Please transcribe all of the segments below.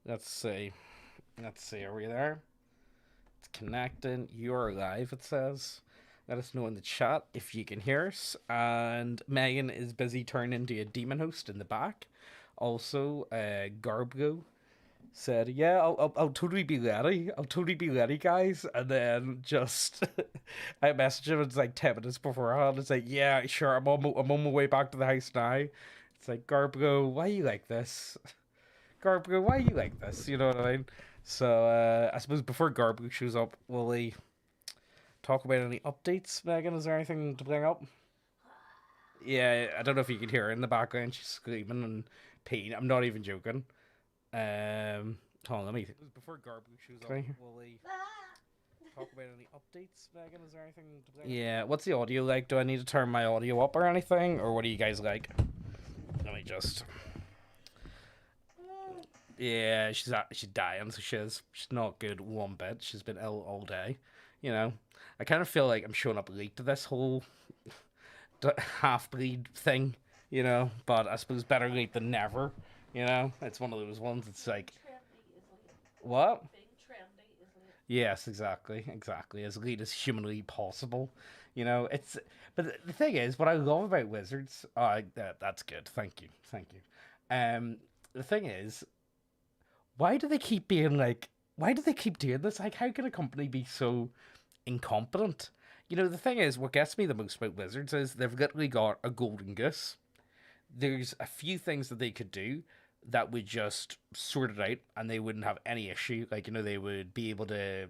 Let's see. Let's see. Are we there? It's connecting. You're live, it says. Let us know in the chat if you can hear us. And Megan is busy turning into a demon host in the back. Also, Garbgo said, "Yeah, I'll totally be ready. I'll totally be ready, guys." And then just, I messaged him. It's like 10 minutes beforehand. It's like, "Yeah, sure. I'm on my way back to the house now." It's like, Garbgo, why are you like this? Garbage, why are you like this? You know what I mean? So I suppose before Garbage shows up, will we talk about any updates? Megan, is there anything to bring up? Yeah, I don't know if you can hear her in the background. She's screaming and pain. I'm not even joking. Hold on, let me. Before Garbage shows up, will we talk about any updates? Megan, is there anything to bring up? Yeah, what's the audio like? Do I need to turn my audio up or anything, or what do you guys like? Let me just. Yeah, she's dying, so she's not good one bit. She's been ill all day, you know. I kind of feel like I'm showing up late to this whole half bleed thing, you know. But I suppose better late than never, you know. It's one of those ones. It's like what? Yes, exactly, exactly. As late as humanly possible, you know. It's but the thing is, what I love about wizards. That's good. Thank you, thank you. The thing is, why do they keep being like why do they keep doing this? Like, how can a company be so incompetent? You know, the thing is, what gets me the most about Wizards is they've literally got a golden goose. There's a few things that they could do that would just sort it out and they wouldn't have any issue. Like, you know, they would be able to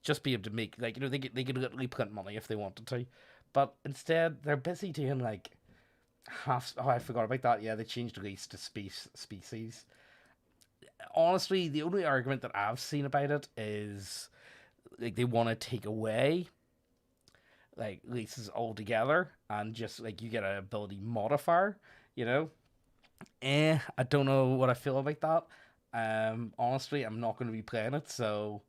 just be able to make, like, you know, they could literally print money if they wanted to. But instead, they're busy doing, like, half. Oh, I forgot about that. Yeah, they changed release to species. Honestly, the only argument that I've seen about it is like they want to take away like leases altogether and just like you get an ability modifier, you know. I don't know what I feel about that. Honestly, I'm not going to be playing it, so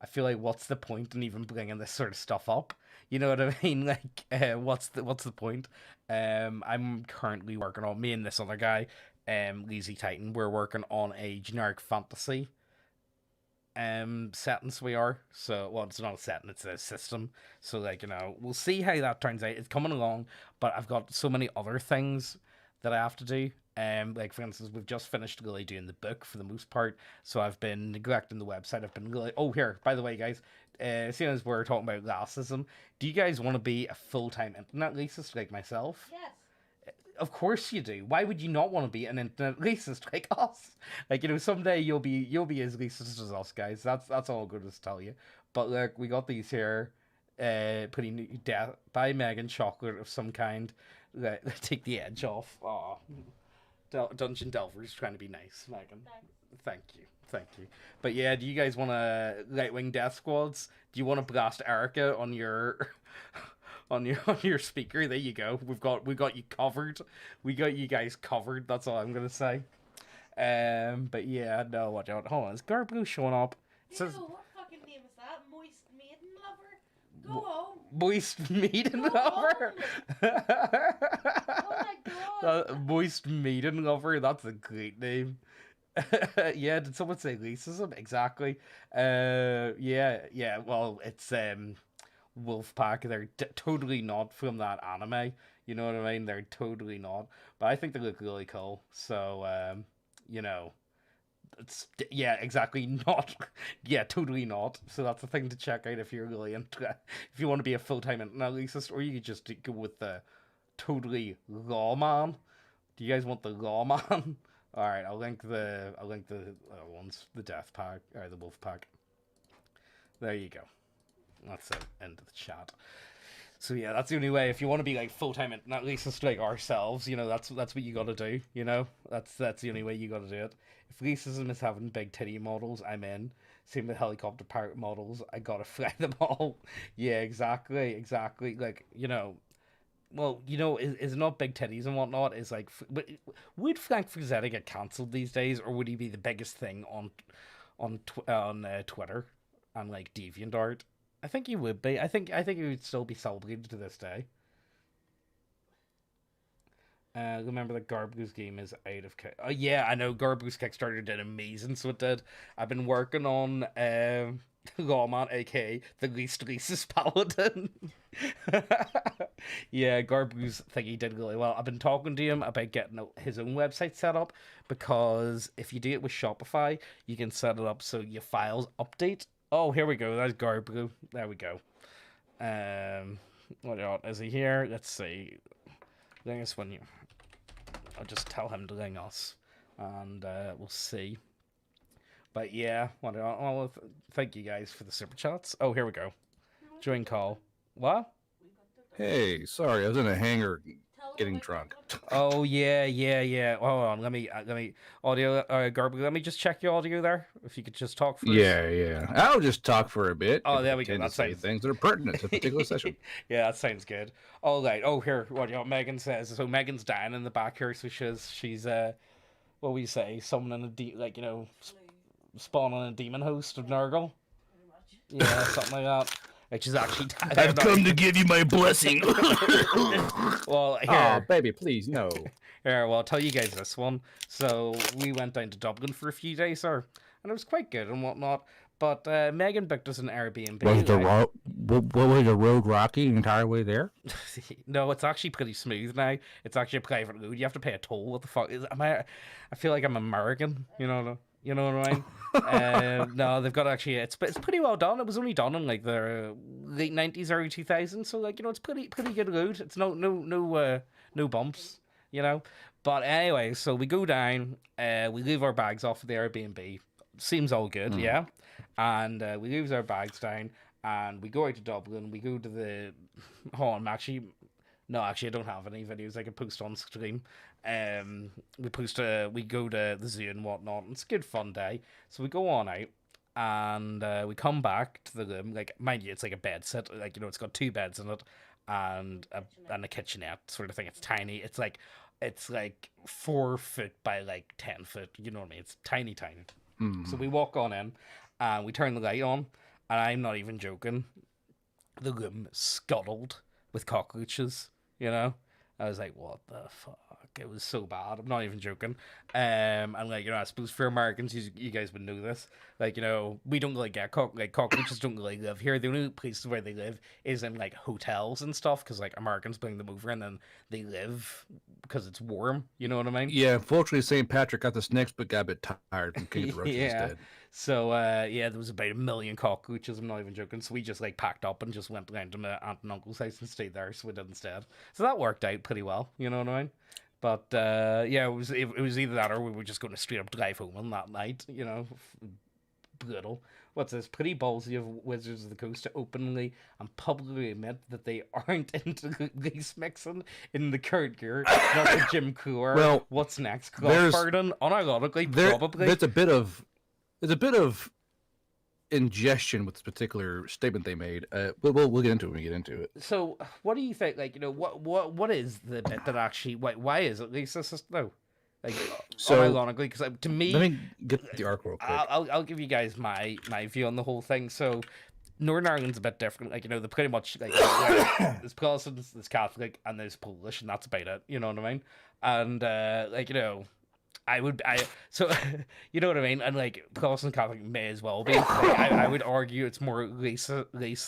I feel like what's the point in even bringing this sort of stuff up? You know what I mean? Like, what's the point? I'm currently working on me and this other guy, Lazy Titan. We're working on a generic fantasy settings we are. So well it's not a setting, it's a system. So like, you know, we'll see how that turns out. It's coming along, but I've got so many other things that I have to do. Like for instance, we've just finished really doing the book for the most part. So I've been neglecting the website. I've been really here, by the way, guys, seeing as we're talking about classism, do you guys want to be a full-time internet racist like myself? Yes. Of course you do. Why would you not want to be an internet racist like us? Like, you know, someday you'll be as racist as us, guys. That's all I'm going to tell you. But look, we got these here, putting death by Megan chocolate of some kind. Take the edge off. Oh, Dungeon Delver's trying to be nice, Megan. Thanks. Thank you. Thank you. But yeah, do you guys want to right wing death squads? Do you want to blast Erica on your on your speaker? There you go. We got you covered. We got you guys covered. That's all I'm gonna say. But yeah, no, watch out. Hold on, is Garblue showing up? It Ew, says what fucking name is that? Moist Maiden Lover? Go home. Moist Maiden Go Lover. Oh my god. Moist Maiden Lover. That's a great name. Yeah, did someone say racism? Exactly. Yeah, yeah. Well, it's Wolfpack. They're totally not from that anime. You know what I mean? They're totally not. But I think they look really cool. So, you know, it's yeah, exactly not. Yeah, totally not. So that's a thing to check out if you're really into. If you want to be a full time internet racist, or you could just go with the totally raw man. Do you guys want the raw man? All right, I'll link the ones, the death pack or the wolf pack. There you go. That's it. End of the chat. So yeah, that's the only way. If you want to be like full time internet racist like ourselves, you know, that's what you got to do. You know, that's the only way you got to do it. If racism is having big titty models, I'm in. Same with helicopter pirate models. I gotta fly them all. Yeah, exactly, exactly. Like, you know, well, you know, is not big titties and whatnot. Is like, would Frank Frazetta get cancelled these days, or would he be the biggest thing on Twitter and like DeviantArt? I think he would be. I think he would still be celebrated to this day. Remember that Garbu's game is out of kick. Oh yeah, I know Garbu's Kickstarter did amazing, so it did. I've been working on Lawman, aka the least paladin. Yeah, Garbu's thingy did really well. I've been talking to him about getting his own website set up because if you do it with Shopify, you can set it up so your files update. Oh, here we go. That's Garbu. There we go. What is he here? Let's see. I think it's when you. I'll just tell him to ring us, and we'll see. But yeah, well, thank you guys for the super chats. Oh, here we go. Join call. What? Hey, sorry, I was in a hangar getting drunk. Oh yeah. Hold on, let me audio. Garbu, let me just check your audio there. If you could just talk for us. Yeah. I'll just talk for a bit. Oh, there we go. Tend to That say sounds things that are pertinent to a particular session. Yeah, that sounds good. All right. Oh, here, Megan says. So Megan's dying in the back here. So she's what we say, summoning spawning a demon host of Nurgle. Yeah, something like that. Like she's actually dying. I've come to give you my blessing. Well, here. Oh, baby, please, no. Here, well, I'll tell you guys this one. So we went down to Dublin for a few days, sir, and it was quite good and whatnot. But Megan booked us an Airbnb. Was the road rocky the entire way there? No, it's actually pretty smooth now. It's actually a private road. You have to pay a toll. What the fuck is? I feel like I'm American. You know what I mean? No, they've got actually. It's pretty well done. It was only done in like the late 90s, early 2000s. So like it's pretty good road. It's no bumps. But anyway, so we go down. We leave our bags off of the Airbnb. Seems all good, yeah. And we leave our bags down, and we go out to Dublin. We go to the. Hold on, no, I don't have any videos I can post on stream. We go to the zoo and whatnot, and it's a good fun day. So we go on out, and we come back to the room. Like, mind you, it's like a bed set. Like, it's got 2 beds in it, and a kitchenette sort of thing. It's tiny. It's like 4 foot by like 10 foot. You know what I mean? It's tiny. So we walk on in, and we turn the light on, and I'm not even joking. The room scuttled with cockroaches. I was like, what the fuck? It was so bad. I'm not even joking. And like, I suppose for Americans, you guys would know this. Like, we don't really get cockroaches don't really live here. The only places where they live is in like hotels and stuff, because like Americans bring them over and then they live because it's warm. You know what I mean? Yeah, unfortunately, St. Patrick got the snakes, but got a bit tired and kicked the roaches instead. So, there was about 1 million cockroaches. I'm not even joking. So we just like packed up and just went around to my aunt and uncle's house and stayed there. So we did instead. So that worked out pretty well. You know what I mean? But it was either that or we were just going to straight up drive home on that night. Brutal. What's this? Pretty ballsy of Wizards of the Coast to openly and publicly admit that they aren't into lease mixing in the current gear. Not the Jim Cooler. Well, what's next? Crossburden? Unironically, probably. There's a bit of ingestion with this particular statement they made. We'll get into it when we get into it. So, what do you think? Like, what is the bit that actually? Why is it racist? No, like, so unironically, because to me, let me get the arc real quick. I'll give you guys my view on the whole thing. So, Northern Ireland's a bit different. Like, they're pretty much like there's Protestant, there's Catholic, and there's Polish, and that's about it. You know what I mean? And so you know what I mean, and like Protestant Catholic may as well be. Like, I would argue it's more race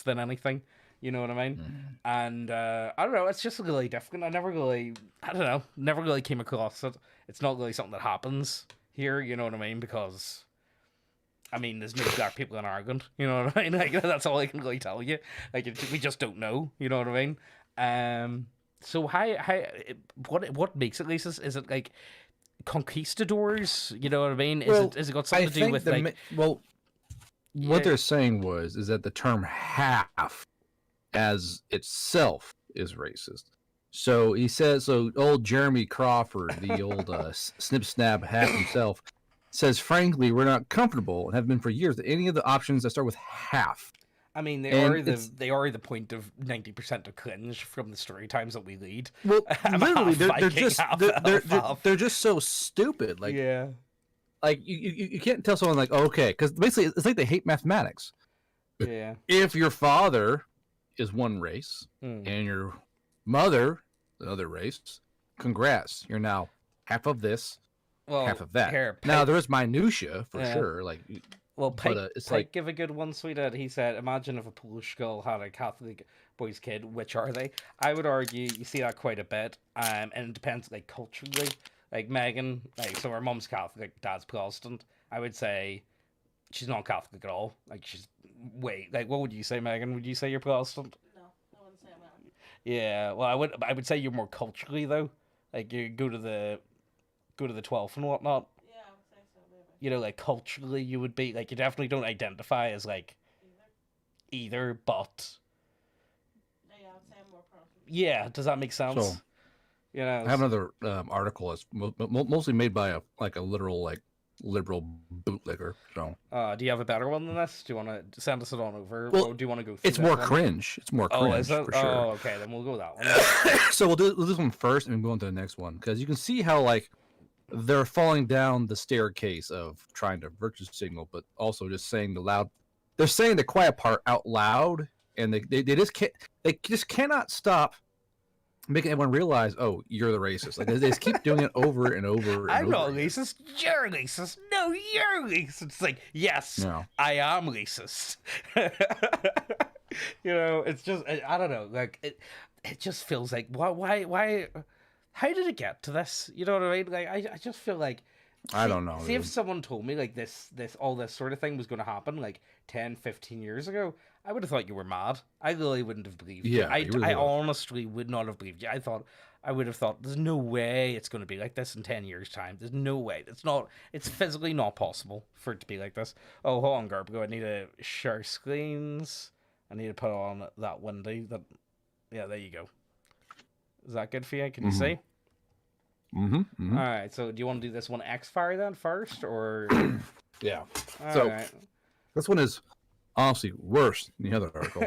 than anything. You know what I mean? And I don't know. It's just really different. Never really came across it. It's not really something that happens here. You know what I mean? Because there's no black people in Ireland. You know what I mean? Like, that's all I can really tell you. Like, we just don't know. You know what I mean? So what makes it racist? Is it like conquistadors? You know what I mean? Is it got something to do with what they're saying is that the term half as itself is racist. So he says, old Jeremy Crawford, the old snip snap half himself, says, frankly, we're not comfortable and have been for years with any of the options that start with half. They are the point of 90% of cringe from the story times that we read. Well, literally, they're just so stupid. Like, yeah, like you can't tell someone like, okay, because basically it's like they hate mathematics. Yeah. If your father is one race and your mother another race, congrats, you're now half of this, Well, half of that. here, Now Pike, there is minutia for Yeah. sure, like, well, but Pike, it's Pike like give a good one, sweetheart. He said, "Imagine if a Polish girl had a Catholic boy's kid. Which are they?" I would argue you see that quite a bit, and it depends, like culturally. Like Megan, like so her mom's Catholic, dad's Protestant. I would say she's not Catholic at all. Like she's wait, like what would you say, Megan? Would you say you're Protestant? No, I wouldn't say I'm not. Yeah, well, I would say you're more culturally though. Like you go to the 12th and whatnot. Yeah, I would say so, maybe. You know, like culturally, you would be like you definitely don't identify as like either, but Yeah, I would say I'm more Protestant. yeah, does that make sense? So, You know, I have another article that's mostly made by a literal like liberal bootlegger. So do you have a better one than this? Do you want to send us it on over, Well, or do you want to go through it's that more one? cringe. It's more Oh, cringe is it? for sure. Oh, okay, then we'll go with that one. So we'll do this one first and move on to the next one because you can see how like they're falling down the staircase of trying to virtue signal, but also just saying the loud. They're saying the quiet part out loud, and they just cannot stop making everyone realize, oh, you're the racist. Like they just keep doing it over and over. And I'm over not again. racist. You're racist. No, you're racist. It's like, yes, No. I am racist. You know, it's just I don't know. Like it just feels like why? How did it get to this? You know what I mean? Like I just feel like I don't know. See if dude. someone told me like this all this sort of thing was going to happen like 10, 15 years ago, I would have thought you were mad. I really wouldn't have believed you. Yeah, you really I would. honestly would not have believed you. I would have thought there's no way it's going to be like this in 10 years time. There's no way. It's physically not possible for it to be like this. Oh, hold on, Garbo. I need to share screens. I need to put on that window. Yeah, there you go. Is that good for you? Can you see? Mm-hmm. All right. So, do you want to do this one X-Fire then first, or? Yeah. All So- right. This one is honestly worse than the other article.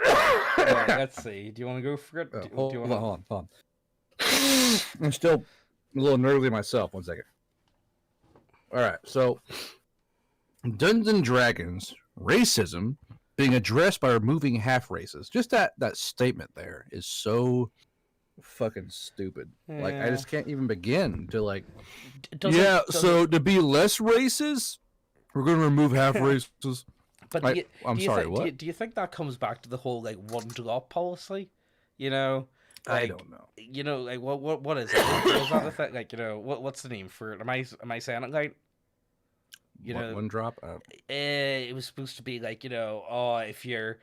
All right, let's see. Do you want to go for it? Do Hold you on, wanna... hold on. I'm still a little nervy myself. 1 second. All right. So, Dungeons and Dragons racism being addressed by removing half races. Just that statement there is so fucking stupid. Like I Yeah. just can't even begin to like. Doesn't- So to be less racist, we're going to remove half races. But Like, do you, I'm do you sorry, think, what? Do you think that comes back to the whole like one drop policy? You know, I like, don't know. You know, like what is it? Was that the thing? Like, you know, what's the name for it? Am I saying it right? You know, One drop. it was supposed to be like, you know, oh, if you're,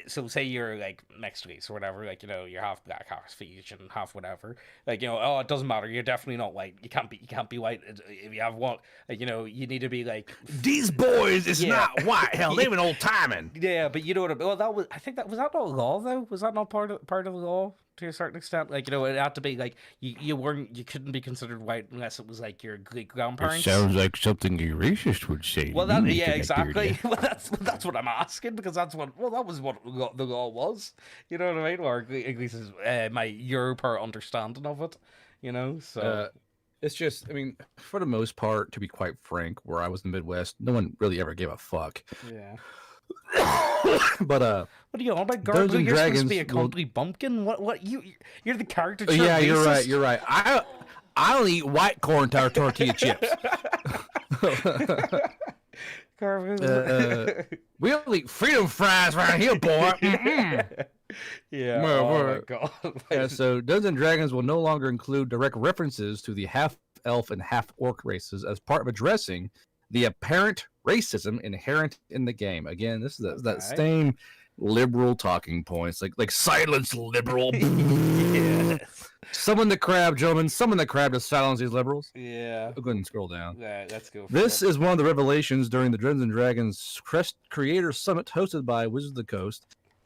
so say you're like mixed race or whatever, like, you know, you're half black, half Asian, half whatever, like, you know, oh, it doesn't matter, you're definitely not white, you can't be white if you have one, like, you know, you need to be like, These boys is Yeah. not white. Hell, they even old timing. yeah, but you know what I mean? Well, I think that was that not law though? Was that not part of the law to a certain extent? Like, you know, it had to be like you couldn't be considered white unless it was like your great grandparents. like something a racist would say. Well, that yeah, exactly. Well, that's what I'm asking because that was what the law was. You know what I mean? Or at least is my European understanding of it. You know, so It's just, I mean, for the most part, to be quite frank, where I was in the Midwest, no one really ever gave a fuck. yeah. But What are you on about, Dungeons Garbo? and You're supposed to be a Dragons will- country bumpkin. What you're the caricature. yeah, you're racist? right. You're right. I only eat white corn tortilla chips. Garbo. We only eat freedom fries around here, boy. Mhm. Yeah. Well, Oh my well, god. Yeah, so Dungeons and Dragons will no longer include direct references to the half elf and half orc races as part of addressing the apparent racism inherent in the game. Again, this is that Okay. same liberal talking points, like silence liberal. Yes. Summon the crab, gentlemen. Summon the crab to silence these liberals. Yeah. Go ahead and scroll down. Yeah. Let's go. For This it. is one of the revelations during the Dungeons and Dragons Crest Creator Summit hosted by Wizards of the Coast.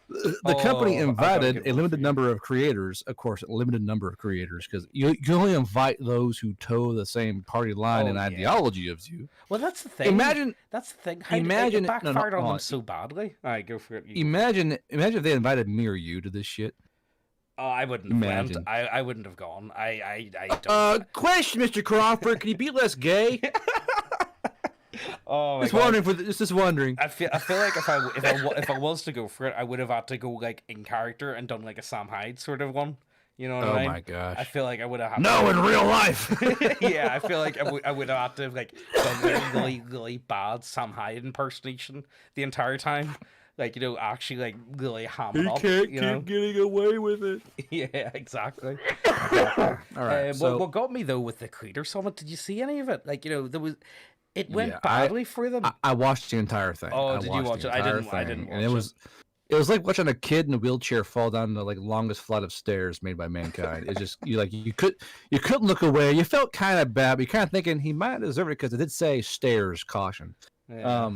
The company Oh, I gotta invited get a one limited for you. number of creators, of course, a limited number of creators, because you can only invite those who toe the same party line Oh, and yeah. ideology as you. Well, that's the thing. Imagine, That's the thing. How did imagine- it no, no, backfired on hold them on. so badly. All right, go for it. imagine if they invited me or you to this shit. Oh, I wouldn't have went. Imagine. I wouldn't have gone. I don't. Question, Mr. Crawford, can you be less gay? Oh my Just god. wondering just wondering. I feel like if I was to go for it, I would have had to go like in character and done like a Sam Hyde sort of one. You know what Oh I mean? my gosh. I feel like I would have. No, in real life. Yeah, I feel like I would have to have like done really, really bad Sam Hyde impersonation the entire time. Like, actually like really ham it up. getting away with it. Yeah, exactly. All right. What got me though with the Creator Summit, did you see any of it? Like, it went Yeah, badly for them. I watched the entire thing. Oh, I did you watched watch the it? I entire didn't. I didn't thing, watch and it. it was like watching a kid in a wheelchair fall down the longest flight of stairs made by mankind. It's just you couldn't look away. You felt kind of bad, but you're kind of thinking he might deserve it because it did say stairs caution. Yeah.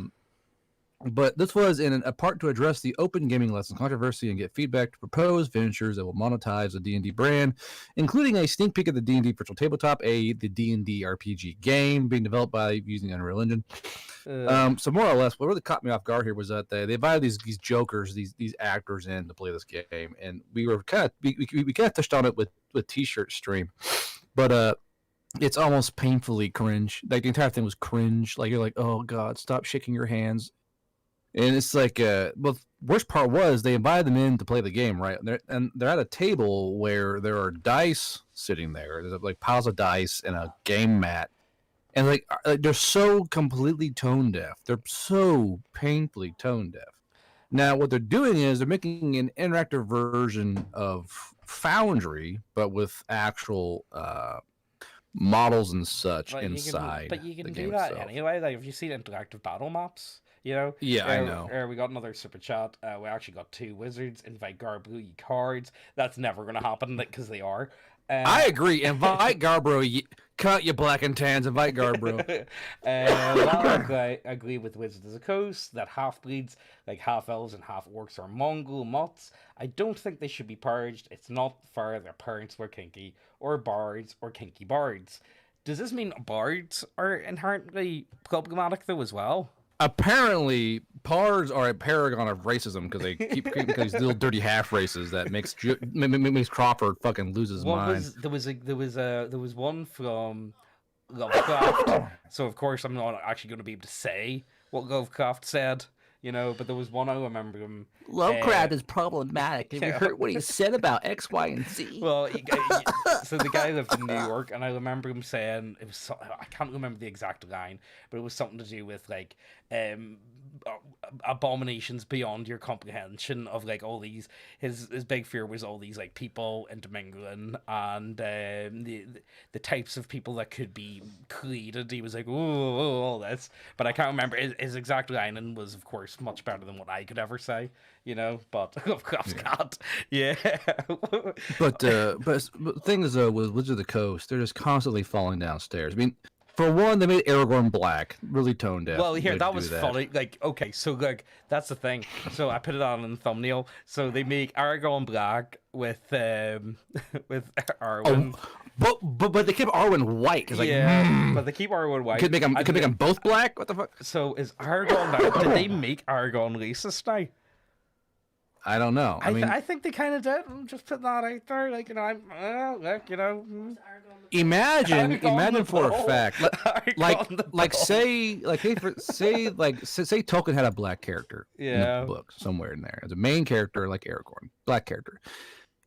But this was in a part to address the open gaming lesson controversy and get feedback to propose ventures that will monetize the D&D brand, including a sneak peek of the D&D Virtual Tabletop, the D&D RPG game being developed by using Unreal Engine. So more or less, what really caught me off guard here was that they invited these jokers, these actors in to play this game, and we were kind of touched on it with T-shirt stream, but it's almost painfully cringe. Like the entire thing was cringe. Like you're like, oh god, stop shaking your hands. And it's like, well, worst part was they invited them in to play the game, right? And they're at a table where there are dice sitting there. There's like piles of dice and a game mat, and like they're so completely tone deaf. They're so painfully tone deaf. Now, what they're doing is they're making an interactive version of Foundry, but with actual models and such inside. But you can the do game that itself. anyway. Like if you see interactive battle maps, Yeah, I know. We got another super chat. We actually got 2 wizards. Invite Garblu cards. That's never going to happen because they are. I agree. Invite Garbro. Cut your black and tans. Invite Garbro. I agree with Wizards of the Coast that half-breeds, like half-elves and half-orcs, are Mongol mutts. I don't think they should be purged. It's not fair their parents were kinky, or bards, or kinky bards. Does this mean bards are inherently problematic, though, as well? Apparently, Pards are a paragon of racism because they keep creating these little dirty half races that makes Crawford fucking lose his mind. There was one from Lovecraft. So of course I'm not actually going to be able to say what Lovecraft said, but there was one I remember him. Lovecraft is problematic. Have you heard what he said about X, Y, and Z? Well, so the guy lived in New York, and I remember him saying I can't remember the exact line, but it was something to do with like abominations beyond your comprehension of like all these. His big fear was all these like people intermingling and the types of people that could be created. He was like, oh, all this, but I can't remember his exact line, and was of course much better than what I could ever say. But of course can't. Yeah. But the thing is, though, with Wizards of the Coast, they're just constantly falling downstairs. I mean, for one, they made Aragorn black, really tone deaf. Well, here, that was funny. Like, okay, so like that's the thing. So I put it on in the thumbnail. So they make Aragorn black with with Arwen. Oh, but they kept Arwen white. It's like, but they keep Arwen white. Could make them both black. What the fuck? So is Aragorn now? Did they make Aragorn racist now? I don't know. I mean, I think they kind of did. I'm just putting that out there. Like, Imagine for a fact, say Tolkien had a black character in the book somewhere in there as a main character, like Aragorn, black character.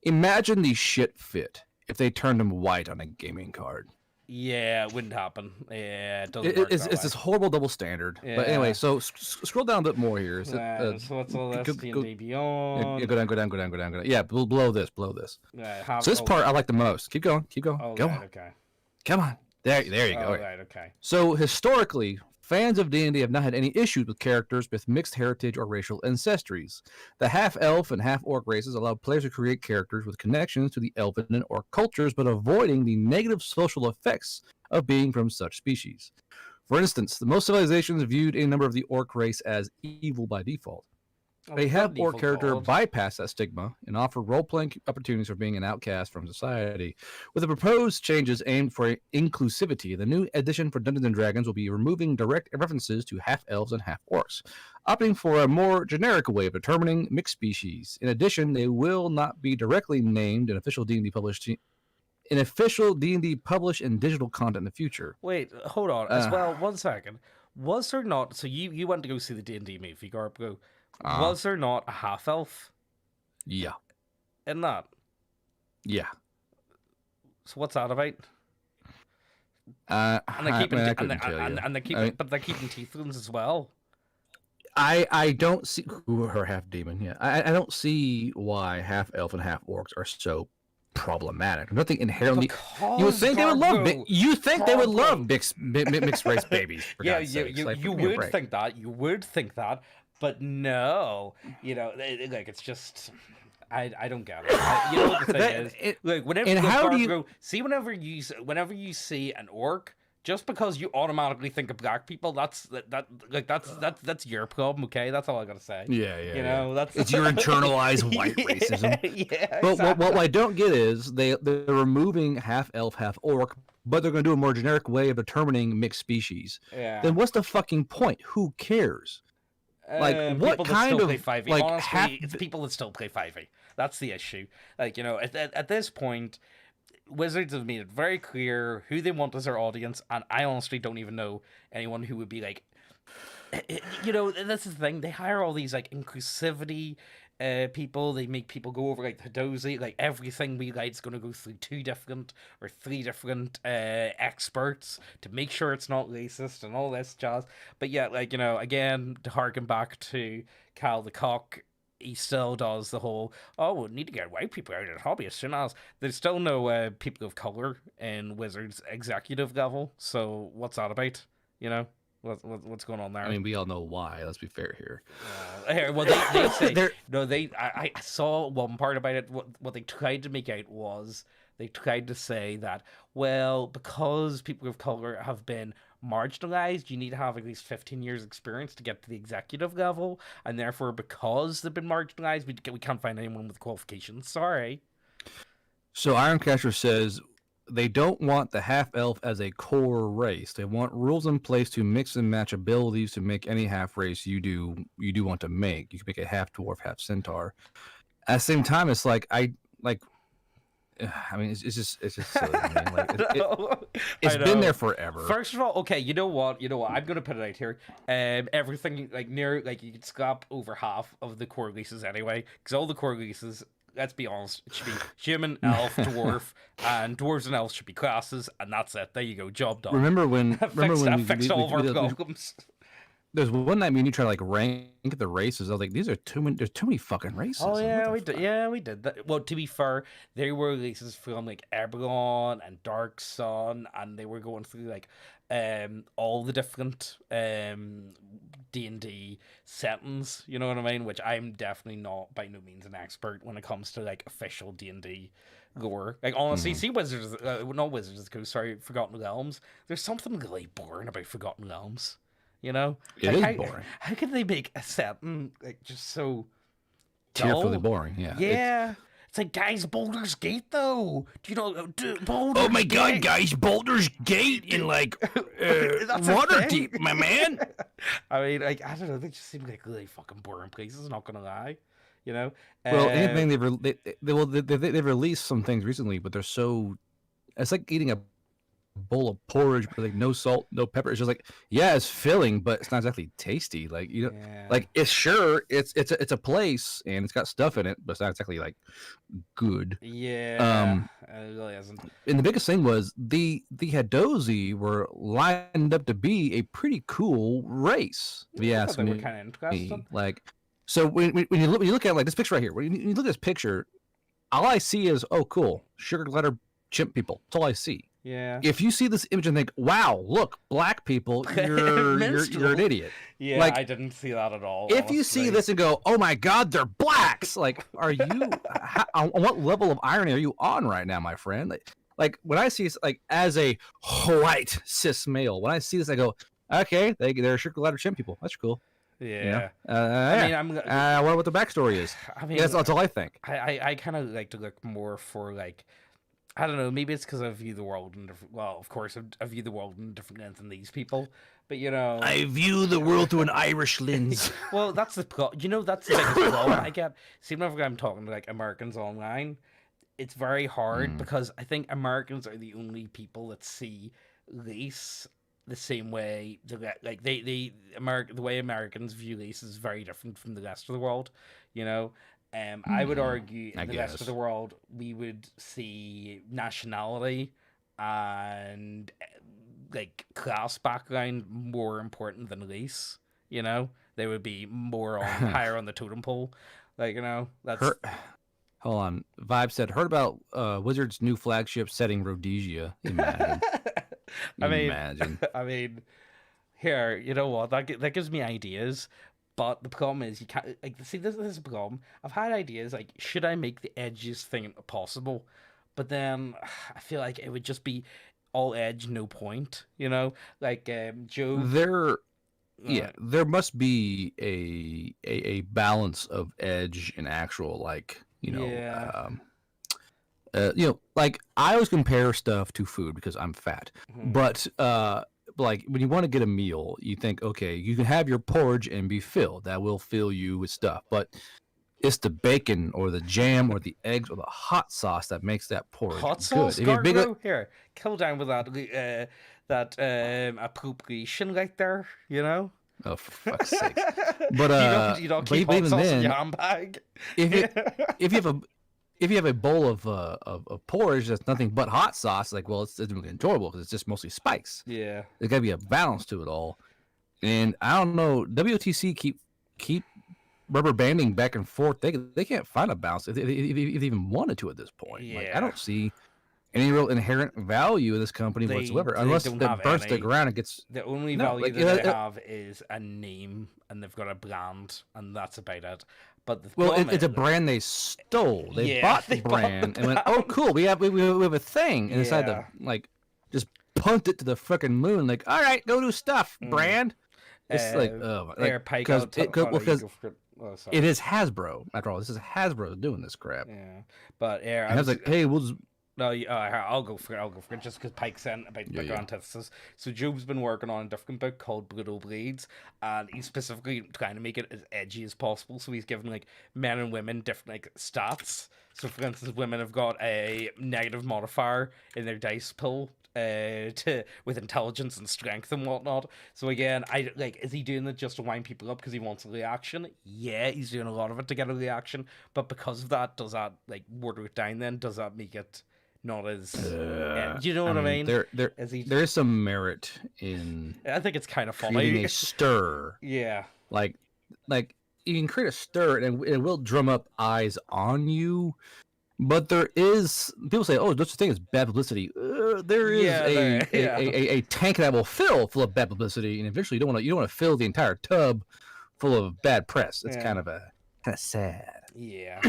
Imagine the shit fit if they turned him white on a gaming card. Yeah, it wouldn't happen. Yeah, it doesn't work. It's this horrible double standard. Yeah. But anyway, so scroll down a bit more here. So what's all this? D&D Beyond. Yeah, go down. Yeah, blow this. So this part I like the most. Keep going. Oh, go right, on. Okay. Come on. There you go. Oh, right, okay. So historically, fans of D&D have not had any issues with characters with mixed heritage or racial ancestries. The half-elf and half-orc races allow players to create characters with connections to the elven and orc cultures, but avoiding the negative social effects of being from such species. For instance, the most civilizations viewed a number of the orc race as evil by default. A half-orc character bypass that stigma and offer role-playing opportunities for being an outcast from society. With the proposed changes aimed for inclusivity, the new edition for Dungeons & Dragons will be removing direct references to half-elves and half-orcs, opting for a more generic way of determining mixed species. In addition, they will not be directly named in official D&D published and digital content in the future. Wait, hold on. As well, 1 second. Was there not... So you went to go see the D&D movie, Garbo. Was there not a half-elf? Yeah. In that? Yeah. So what's that about? I And they're keeping, I and, couldn't tell you. and they're keeping, but they're keeping tieflings as well. I don't see who are half demon. Yeah, I don't see why half elf and half orcs are so problematic. Nothing inherently. You would Because think they would love. Garbo, You think they would love Garbo. mixed race babies? For Yeah, God's sakes. Like, you give me a would break. think that. You would think that, but no. Like it's just. I don't get it. You know what the thing is? Like whenever and how do you- Garbo, see whenever you see an orc, just because you automatically think of black people, that's your problem, okay? That's all I gotta say. Yeah, You know, that's it's your internalized white racism. Yeah, But exactly. what I don't get is they're removing half elf, half orc, but they're going to do a more generic way of determining mixed species. Yeah. Then what's the fucking point? Who cares? Like, what people that kind still of, play 5e. like, Honestly, it's people that still play 5e. That's the issue. Like, at this point, Wizards have made it very clear who they want as their audience, and I honestly don't even know anyone who would be like, this is the thing. They hire all these like inclusivity people. They make people go over like Hadozi, like everything we like is going to go through 2 different or 3 different experts to make sure it's not racist and all this jazz. But yeah, like again, to harken back to Cal the Cock, he still does the whole, oh, we need to get white people out of the hobby as soon as. There's still no people of color in Wizards executive level. So what's that about? What's going on there? I mean, we all know why. Let's be fair here. Well, they say They're- no. I saw one part about it. What they tried to make out was they tried to say that, well, because people of color have been marginalized, you need to have at least 15 years experience to get to the executive level, and therefore because they've been marginalized, we can't find anyone with qualifications. Sorry. So Ironcatcher says they don't want the half elf as a core race. They want rules in place to mix and match abilities to make any half race you do want to make. You can make a half dwarf, half centaur. At the same time, it's like I mean, it's just silly. Man. Like, it's been there forever. First of all, okay, you know what? I'm gonna put it out here. Everything like you could scrap over half of the core leases anyway, because all the core leases, let's be honest, it should be human, elf, dwarf, and dwarves and elves should be classes, and that's it. There you go, job done. Remember when fixed all of our problems. There's one night me and you try to like rank the races. I was like, these are too many. There's too many fucking races. Oh Like, yeah, what we the did. fuck? Yeah, we did that. Well, to be fair, there were releases from like Eberron and Dark Sun, and they were going through like all the different D&D settings. You know what I mean? Which I'm definitely not by no means an expert when it comes to like official D&D lore. Like honestly, see Wizards, not Wizards, sorry, Forgotten Realms. There's something really boring about Forgotten Realms. It Like, is how, boring. How could they make a setting like just so Tearfully dull? boring. Yeah. Yeah. It's like, guys, Boulder's Gate, though. Do you know Boulder's Oh my god, Gate? guys, Boulder's Gate in like That's a water thing. deep, my man. I mean, like, I don't know. They just seem like really fucking boring places. Not gonna lie, Well, Uh, anything they've released some things recently, but they're so. It's like eating a bowl of porridge with like no salt, no pepper. It's just like, yeah, it's filling, but it's not exactly tasty. Like yeah. like it's a place and it's got stuff in it, but it's not exactly like good. Yeah. It really isn't. And the biggest thing was the Hadozi were lined up to be a pretty cool race. If you I ask thought they me, were kind of interesting. like, so when you look at like this picture right here, when you look at this picture, all I see is, oh, cool, sugar glider chimp people. That's all I see. Yeah. If you see this image and think, wow, look, black people, you're an Minstrel. idiot. Yeah, like, I didn't see that at all. If you see honestly. this and go, oh my God, they're blacks, like, are you, on what level of irony are you on right now, my friend? Like when I see, like, as a white cis male, when I see this, I go, okay, they're sugar glider chimp people. That's cool. Yeah. You know? I Yeah. mean, I wonder what the backstory is. I mean, Yeah, that's all I think. I kind of like to look more for like, I don't know, maybe it's because I view the world in different. Well, of course, I view the world in different lens than these people. But I view the world through an Irish lens. well, that's the that's the biggest problem I get. See, whenever I'm talking to like Americans online, it's very hard because I think Americans are the only people that see race the same way. Like the way Americans view race is very different from the rest of the world. I would argue in I the rest of guess. the world, we would see nationality and like class background more important than race. You know, they would be more on higher on the totem pole. Like, you know, that's Her, hold on. Vibe said, heard about Wizards' new flagship setting, Rhodesia. Imagine. I mean, Imagine. I mean, here, you know what? That gives me ideas, but the problem is you can't like see this is a problem. I've had ideas like should I make the edgiest thing possible, but then I feel like it would just be all edge, no point. You know, like Joe. There, yeah, uh, there must be a balance of edge and actual like Yeah. like I always compare stuff to food because I'm fat, mhm. but like when you want to get a meal, you think okay, you can have your porridge and be filled. That will fill you with stuff, but it's the bacon or the jam or the eggs or the hot sauce that makes that porridge Hot good. sauce, If you're big, Gargro? Here, kill down with that appropriation right there. You know. oh for fuck's sake! But You don't but keep but hot even sauce in then, your handbag. if if you have a bowl of porridge that's nothing but hot sauce, like well, it's really enjoyable because it's just mostly spice. Yeah. There's got to be a balance to it all, and I don't know. WTC keep rubber banding back and forth. They can't find a balance if they even wanted to at this point. Like I Yeah. don't see any real inherent value in this company They- whatsoever, they unless don't it have bursts the any. ground and gets. The only No, value like, that they have is a name, and they've got a brand, and that's about it. But the Well, problem it's a is- brand they stole. They Yeah, bought they the bought the brand and went, brand. "Oh, cool, we have a thing," and decided Yeah. to like just punt it to the frickin' moon. Like, all right, go do stuff, brand. It's like, oh, Air like Pike because out, oh, sorry. it is Hasbro. After all, this is Hasbro doing this crap. Yeah, but Air. And I was like, hey, we'll just No, I'll go for it. Just because Pike sent about the antithesis. So Job's been working on a different book called Brutal Blades, and he's specifically trying to make it as edgy as possible. So he's giving like men and women different like stats. So for instance, women have got a negative modifier in their dice pool. With intelligence and strength and whatnot. So again, I like, is he doing it just to wind people up because he wants a reaction? Yeah, he's doing a lot of it to get a reaction. But because of that, does that like water it down? Then does that make it not as? You know what I mean? There is some merit in. I think it's kind of creating funny. a stir. Yeah. Like you can create a stir and it will drum up eyes on you. But there is people say, "Oh, this thing is bad publicity." There is a tank that will fill full of bad publicity, and eventually you don't want to fill the entire tub full of bad press. It's kind of sad. Yeah.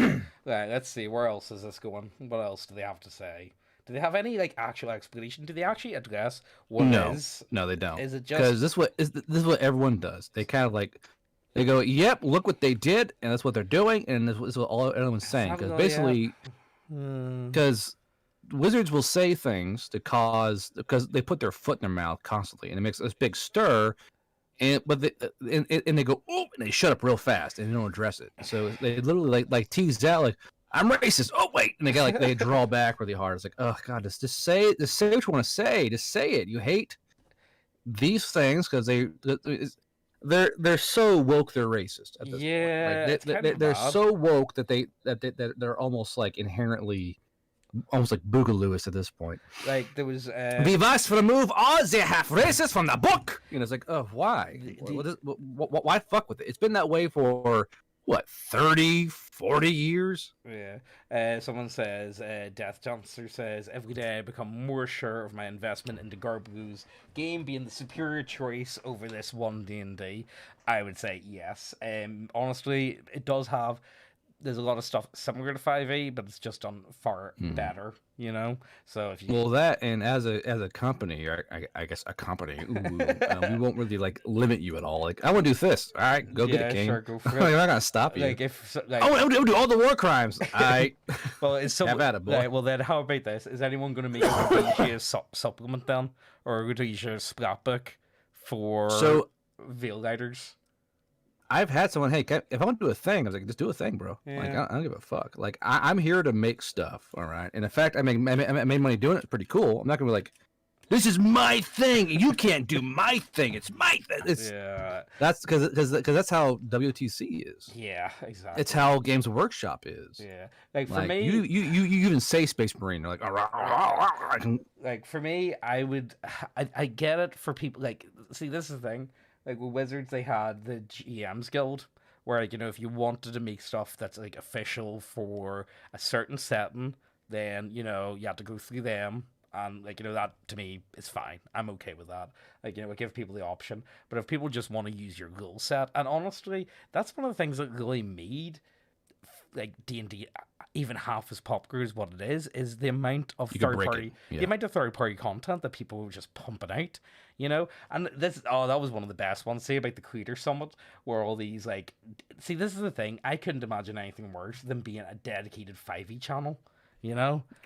Right. Let's see. Where else is this going? What else do they have to say? Do they have any like actual explanation? Do they actually address what it is? No, they don't. Is it just because this is what everyone does? They kind of like. They go, yep, look what they did, and that's what they're doing, and this is what all everyone's saying. Because basically, because wizards will say things because they put their foot in their mouth constantly, and it makes this big stir, and they go, oh, and they shut up real fast, and they don't address it. So they literally like tease out, like, I'm racist. Oh wait, and they draw back really hard. It's like, oh god, just say what you want to say. Just say it. You hate these things because they're so woke they're racist at this point. Like they're so woke that they're almost like inherently almost like Boogaloo Lewis at this point. Like there was the voice for the move all they have racist from the book. You know, it's like, oh, why? Why fuck with it? It's been that way for what, 30, 40 years? Yeah. Someone says, Death Dancer says, every day I become more sure of my investment into Garblu's game being the superior choice over this one D&D. I would say yes. Honestly, it does have, there's a lot of stuff similar to 5e, but it's just done far better, you know? So if you... Well, that, and as a company, or I guess a company, we won't really, like, limit you at all. Like, I want to do this. All right, go get it, game. Sure, go for it. I'm not going to stop you. Like, if... Like... I want to do all the war crimes. All right. Well, it's so... Have at it, boy. Right, well, then, how about this? Is anyone going to make a Rhodesia supplement, then? Or a Rhodesia scrapbook for Veil Riders? I've had someone, hey, if I want to do a thing, I was like, just do a thing, bro. Yeah. Like, I don't give a fuck. Like, I'm here to make stuff, all right? And in fact, I made money doing it. It's pretty cool. I'm not going to be like, this is my thing. You can't do my thing. It's my thing. Yeah, That's because that's how WTC is. Yeah, exactly. It's how Games Workshop is. Yeah, like for Like me, you even say Space Marine. They're like, I can. like for me, I get it for people like see this is the thing like with Wizards they had the GM's Guild where like if you wanted to make stuff that's like official for a certain setting then you had to go through them and like that to me is fine. I'm okay with that. Like I give people the option, but if people just want to use your rule set, and honestly that's one of the things that really made like D&D even half as popular as what it is the amount of You can third break it, party yeah. the amount of third party content that people were just pumping out, and that was one of the best ones. Say about the Creator Summit where all these like see this is the thing, I couldn't imagine anything worse than being a dedicated 5e channel.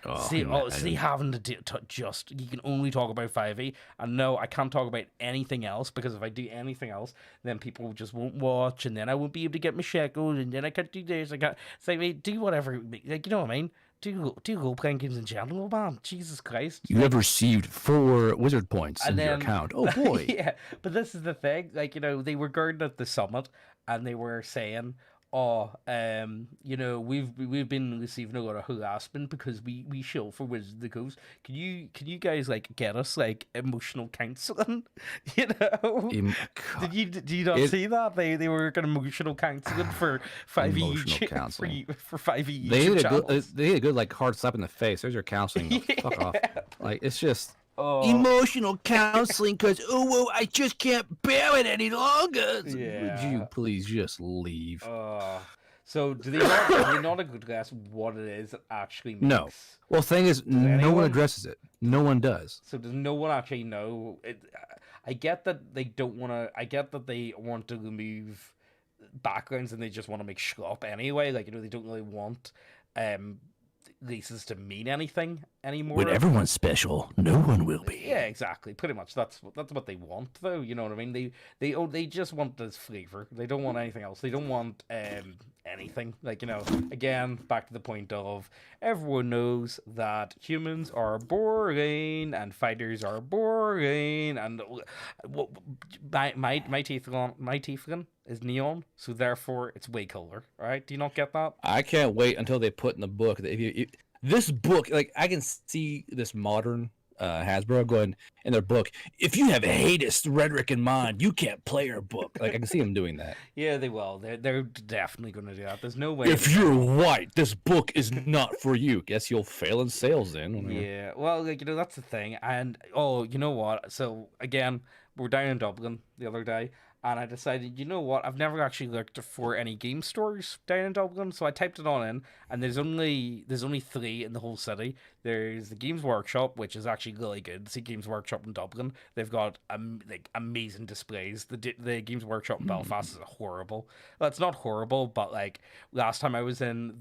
Oh, See, having to just you can only talk about 5e, and no, I can't talk about anything else because if I do anything else, then people just won't watch, and then I won't be able to get my shekels, and then I can't do this. I can't. It's like, mate, do whatever. Like, you know what I mean? Do role playing games in general, man. Jesus Christ. You have received 4 wizard points in And your then- account. Oh boy. Yeah, but this is the thing. Like, they were guarding at the summit, and they were saying, "Oh, we've been receiving a lot of harassment because we show for Wizards of the Coast. Can you guys like get us like emotional counseling? God. Did you not see that they were getting emotional counseling for 5e Emotional YouTube counseling. for 5e They YouTube need a good. channels? They need a good like hard slap in the face. There's your counseling. Fuck off. Like it's just. Oh, Emotional counseling because I just can't bear it any longer. yeah. Would you please just leave? So do they not address what it is that actually makes? No. Well, thing is, no anyone? one addresses it. No one does. So does no one actually know? I get that they don't want to. I get that they want to remove backgrounds and they just want to make schlop anyway. Like they don't really want races to mean anything anymore. When everyone's special, no one will be. Yeah, exactly. Pretty much. That's what they want, though. You know what I mean? They just want this flavor. They don't want anything else. They don't want anything. Like again, back to the point of everyone knows that humans are boring and fighters are boring and my tiefling is neon, so therefore it's way cooler. Right? Do you not get that? I can't wait until they put in the book that if this book, like I can see this modern Hasbro going in their book. If you have hatist rhetoric in mind, you can't play our book. Like I can see them doing that. Yeah, they will. They're definitely going to do that. There's no way. If you're white, this book is not for you. Guess you'll fail in sales then. Yeah, well, like that's the thing. And oh, you know what? So again, we're down in Dublin the other day, and I decided, you know what? I've never actually looked for any game stores down in Dublin, so I typed it on in, and there's only 3 in the whole city. There's the Games Workshop, which is actually really good. See Games Workshop in Dublin. They've got like amazing displays. The Games Workshop in Belfast is horrible. Well, it's not horrible, but like last time I was in,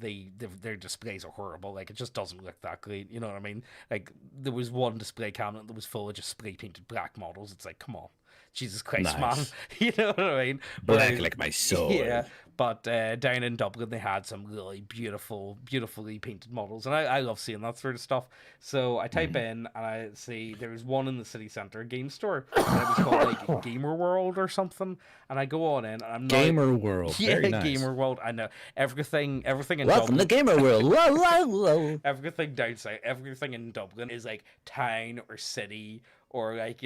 their displays are horrible. Like it just doesn't look that great. You know what I mean? Like there was one display cabinet that was full of just spray painted black models. It's like, come on. Jesus Christ, man. Nice. You know what I mean? Black But, like my soul. yeah, but down in Dublin, they had some really beautifully painted models, and I love seeing that sort of stuff. So I type in, and I see there's one in the city centre game store, and it was called like Gamer World or something. And I go on in, and I'm not, Gamer World. yeah, Very nice. Gamer World. I know everything in Welcome to Dublin. Gamer World. Whoa, whoa, whoa. Everything down south, everything in Dublin is like town or city or like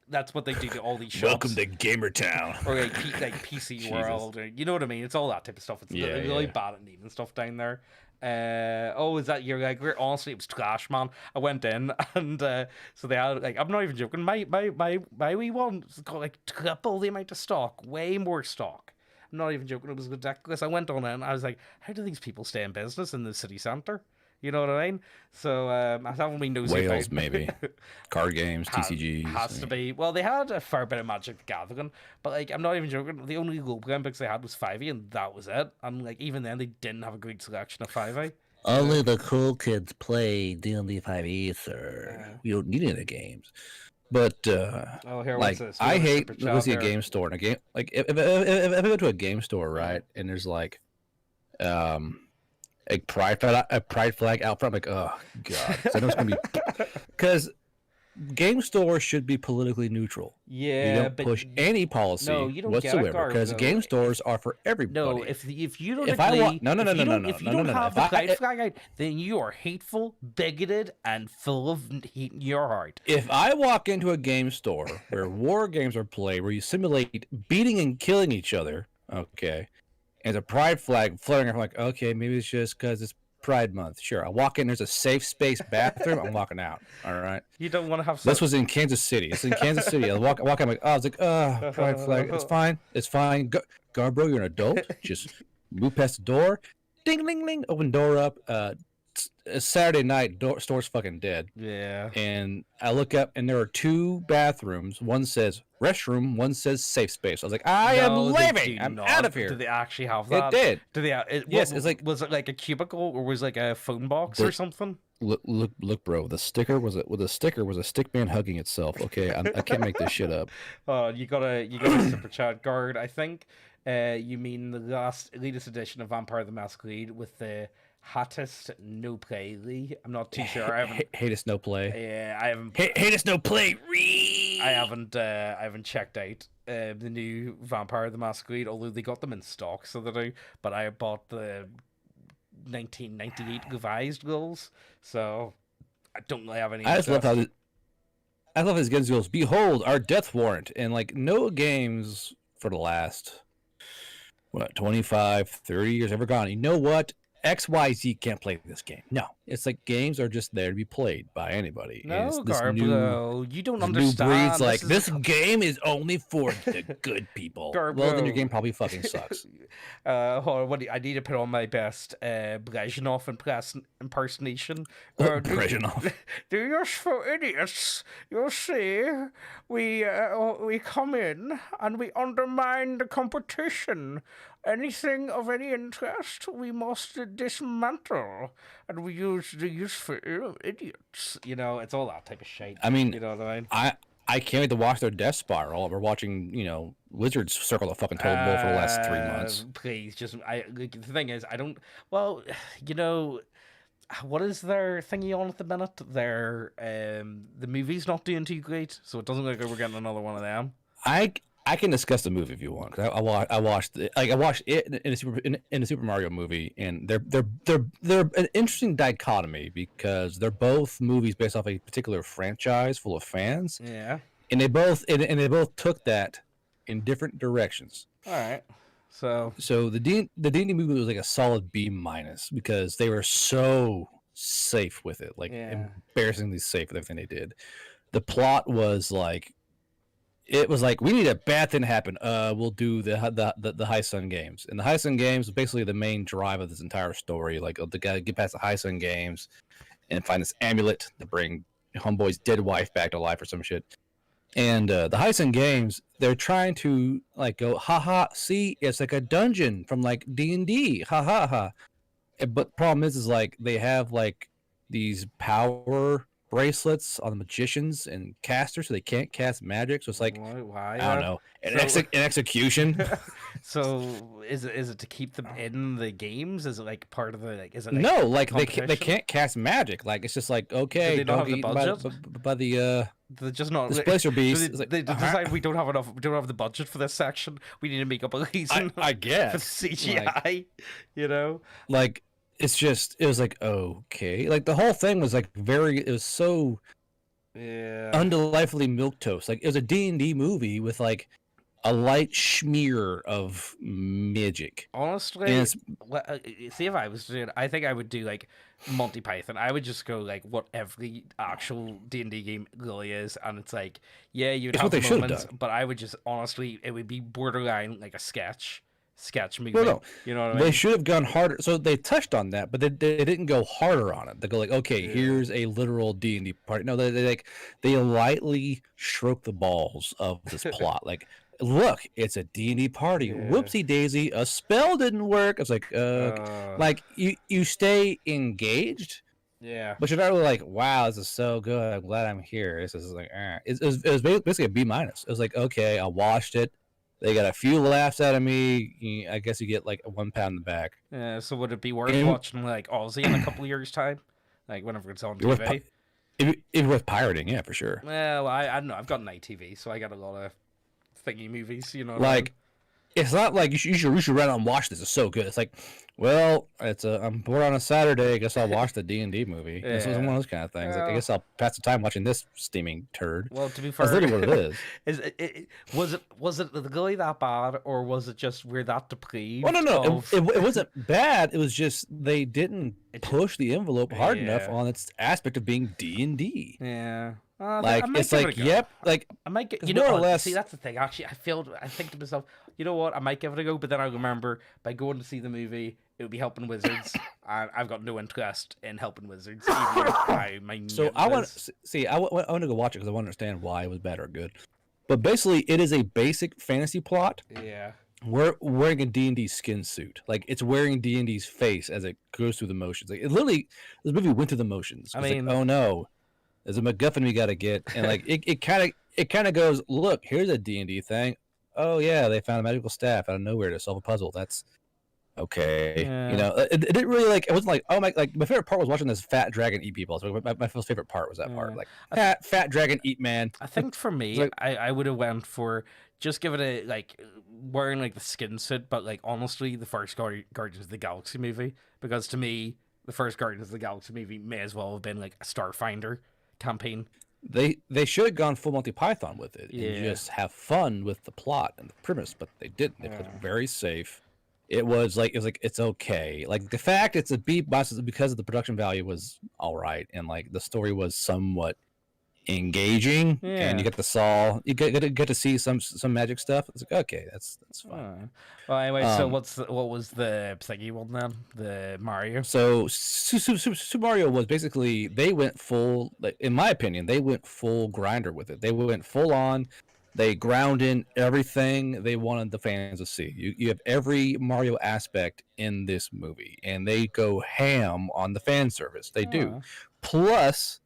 that's what they do to all these shops. Welcome to Gamer Town. Or like PC World, or you know what I mean? It's all that type of stuff. It's Yeah, really yeah. bad at naming stuff down there. Is that you're like? Honestly, it was trash, man. I went in and so they had like I'm not even joking. My wee one's got like triple the amount of stock, way more stock. I'm not even joking. It was ridiculous. I went on in. I was like, how do these people stay in business in the city centre? You know what I mean? So I haven't been nosy. Wales, about- maybe. Card games, TCGs. Has to be. Well, they had a fair bit of Magic the Gathering, but like I'm not even joking. The only role playing books they had was 5e, and that was it. And like even then, they didn't have a great selection of 5e. Only the cool kids play D&D 5e, sir. You don't need any of the games. But Oh, here, like what's this? I hate Super go see a chat game store and a game like if I go to a game store, right, and there's like a pride flag out front, I'm like, oh god, so I know it's gonna be because game stores should be politically neutral. Yeah, You don't but push any policy no, you don't get it, whatsoever because Garbo. game stores are for everybody. No, if you don't If I agree, want no if you don't have If the I pride flag out, then you are hateful, bigoted, and full of hate in your heart. if I walk into a game store where war games are played, where you simulate beating and killing each other, okay, and a pride flag fluttering, I'm like, okay, maybe it's just because it's Pride Month. Sure, I walk in, there's a safe space bathroom, I'm walking out. All right. You don't want to have. This was in Kansas City. It's in Kansas City. I walk I'm like, oh, I was like, pride flag. It's fine. It's fine. Garbro, you're an adult. Just move past the door. Ding, ding, ding. Open door up. Saturday night, store's fucking dead. Yeah. And I look up, and there are 2 bathrooms. One says restroom. One says safe space. I was like, I am No, they leaving. do I'm not. out of here. Do they actually have It that? did. Do they? Yes, it's like- was it like a cubicle or was it like a phone box or something? Look, bro. The sticker was a stick man hugging itself. Okay, I can't make this shit up. Oh, you got a super chat guard. I think you mean the latest edition of Vampire the Masquerade with the hottest no play league. I'm not too sure. I haven't. Hate us no play. Yeah, I haven't. Hate us no play. I haven't checked out the new Vampire the Masquerade, although they got them in stock, so they do. But I bought the 1998 revised rules, so I don't really have any. I just love interest. how I love his games goes. Behold our death warrant, and like no games for the last 25, 30 years ever gone. You know what? XYZ can't play this game. No, it's like games are just there to be played by anybody. And No, it's this Garbo, you don't this understand. New breed's like is this game is only for the good people. Well, then your Garbo. game probably fucking sucks. Hold on, I need to put on my best Brezhnev impersonation. Brezhnev. Do you for idiots? You see, we come in and we undermine the competition. Anything of any interest, we must dismantle, and we use these for idiots. You know, it's all that type of shit. I mean, you know what I mean? I can't wait to watch their death spiral. We're watching, Wizards circle the fucking total bowl for the last 3 months. Please, the thing is, I don't. Well, what is their thingy on at the minute? Their the movie's not doing too great, so it doesn't look like we're getting another one of them. I can discuss the movie if you want. 'Cause I watched it in a Super Mario movie, and they're an interesting dichotomy because they're both movies based off a particular franchise full of fans, Yeah. and they both took that in different directions. All right. So. So the D&D movie was like a solid B- because they were so safe with it, like Yeah. embarrassingly safe with everything they did. The plot was like. It was like, we need a bad thing to happen. We'll do the High Sun Games, and the High Sun Games is basically the main drive of this entire story. Like, the guy get past the High Sun Games and find this amulet to bring Homeboy's dead wife back to life or some shit. And the High Sun Games, they're trying to like go, haha, see, it's like a dungeon from like D&D, ha ha ha. But the problem is like they have like these power bracelets on the magicians and casters, so they can't cast magic. So it's like, Why? I don't know, an execution. So is it to keep them in the games? Is it like part of the like? Is it No, like they competition? can't cast magic. Like it's just like, okay, they not have don't the get eaten budget? by the They're just not. this Splicer beast. They, It's like, they decide we don't have enough. We don't have the budget for this section. We need to make up a reason I for guess CGI. like it was like, okay, like the whole thing was like it was so Yeah. undelightfully milquetoast. Like it was a D&D movie with like a light smear of magic. Honestly, And it's, see if I was doing, I think I would do like Monty Python. I would just go like what every actual D&D game really is, and it's like, yeah, you'd It's have what they should've moments, done. but I would just honestly, it would be borderline like a sketch movie. no. You know what I They mean? should have gone harder. So they touched on that, but they didn't go harder on it. They go like, okay, Yeah. here's a literal D&D party. No, they lightly stroke the balls of this plot. Like, look, it's a D&D party. Yeah. Whoopsie daisy, a spell didn't work. It's like, like you stay engaged, yeah. but you're not really like, wow, this is so good. I'm glad I'm here. This is like, it was basically a B-. It was like, okay, I watched it. They got a few laughs out of me. I guess you get like a 1 pound in the back. Yeah. So would it be worth And- watching like Aussie in a couple of years' time, like whenever it's on You're worth TV? It'd be worth pirating, yeah, for sure. Well, I don't know. I've got an ITV, so I got a lot of thingy movies. You know, what Like, it's not like you should run out and watch this. It's so good. It's like, well, I'm bored on a Saturday. I guess I'll watch the D&D movie. It's one of those kind of things. Like, I Well- guess I'll pass the time watching this steaming turd. Well, to be That's fair, literally what it is. Was it really that bad, or was it just we're that depraved? Oh no, of- it wasn't bad. It was just they didn't push the envelope hard enough Yeah. on its aspect of being D&D. Yeah. Like I might it's give it like a go. yep, like I might get, it's you know, more or oh, less- see, that's the thing. Actually, I think to myself, you know what? I might give it a go, but then I remember by going to see the movie, it would be helping wizards, and I've got no interest in helping wizards. Even if my so name I want is- to see. I want to go watch it because I want to understand why it was bad or good. But basically, it is a basic fantasy plot. Yeah. We're wearing a D&D skin suit. Like it's wearing D&D's face as it goes through the motions. Like it literally, this movie went through the motions. I It's like, mean- oh no, there's a MacGuffin we got to get, and like it kind of goes, look, here's a D&D thing. Oh yeah, they found a magical staff out of nowhere to solve a puzzle. That's okay. Yeah. You know, it didn't really like. It wasn't like, oh my favorite part was watching this fat dragon eat people. So my favorite part was that part. Yeah. Like fat dragon eat man. I think for me, like- I would have went for just give it a like wearing like the skin suit, but like honestly, the first Guardians of the Galaxy movie, because to me, the first Guardians of the Galaxy movie may as well have been like a Starfinder campaign. They should have gone full Monty Python with it Yeah. and just have fun with the plot and the premise, but they didn't. They played it very safe. It was like it's okay. Like the fact it's a B plus is because of the production value was all right, and like the story was somewhat engaging, Yeah. and you get you get to see some magic stuff. It's like okay, that's fine. Well, anyway, so Um, what was the thingy one then? The Mario. So Super Mario was basically they went full, like in my opinion, they went full grinder with it. They went full on. They ground in everything they wanted the fans to see. You have every Mario aspect in this movie, and they go ham on the fan service. They do. Oh. Plus,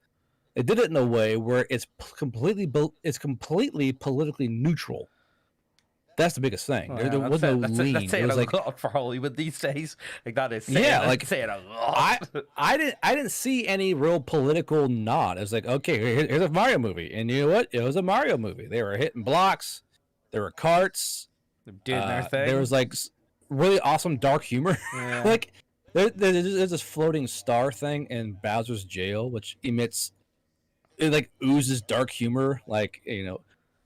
they did it in a way where it's completely politically neutral. That's the biggest thing. There was no lean. That's It saying was a like lot for Hollywood these days. Like that is saying, Yeah, like, saying a lot. I didn't see any real political nod. It was like, okay, here's a Mario movie, and you know what? It was a Mario movie. They were hitting blocks, there were carts, Doing their thing. there was like really awesome dark humor. Yeah. Like there's this floating star thing in Bowser's jail, which emits it like oozes dark humor. Like you know,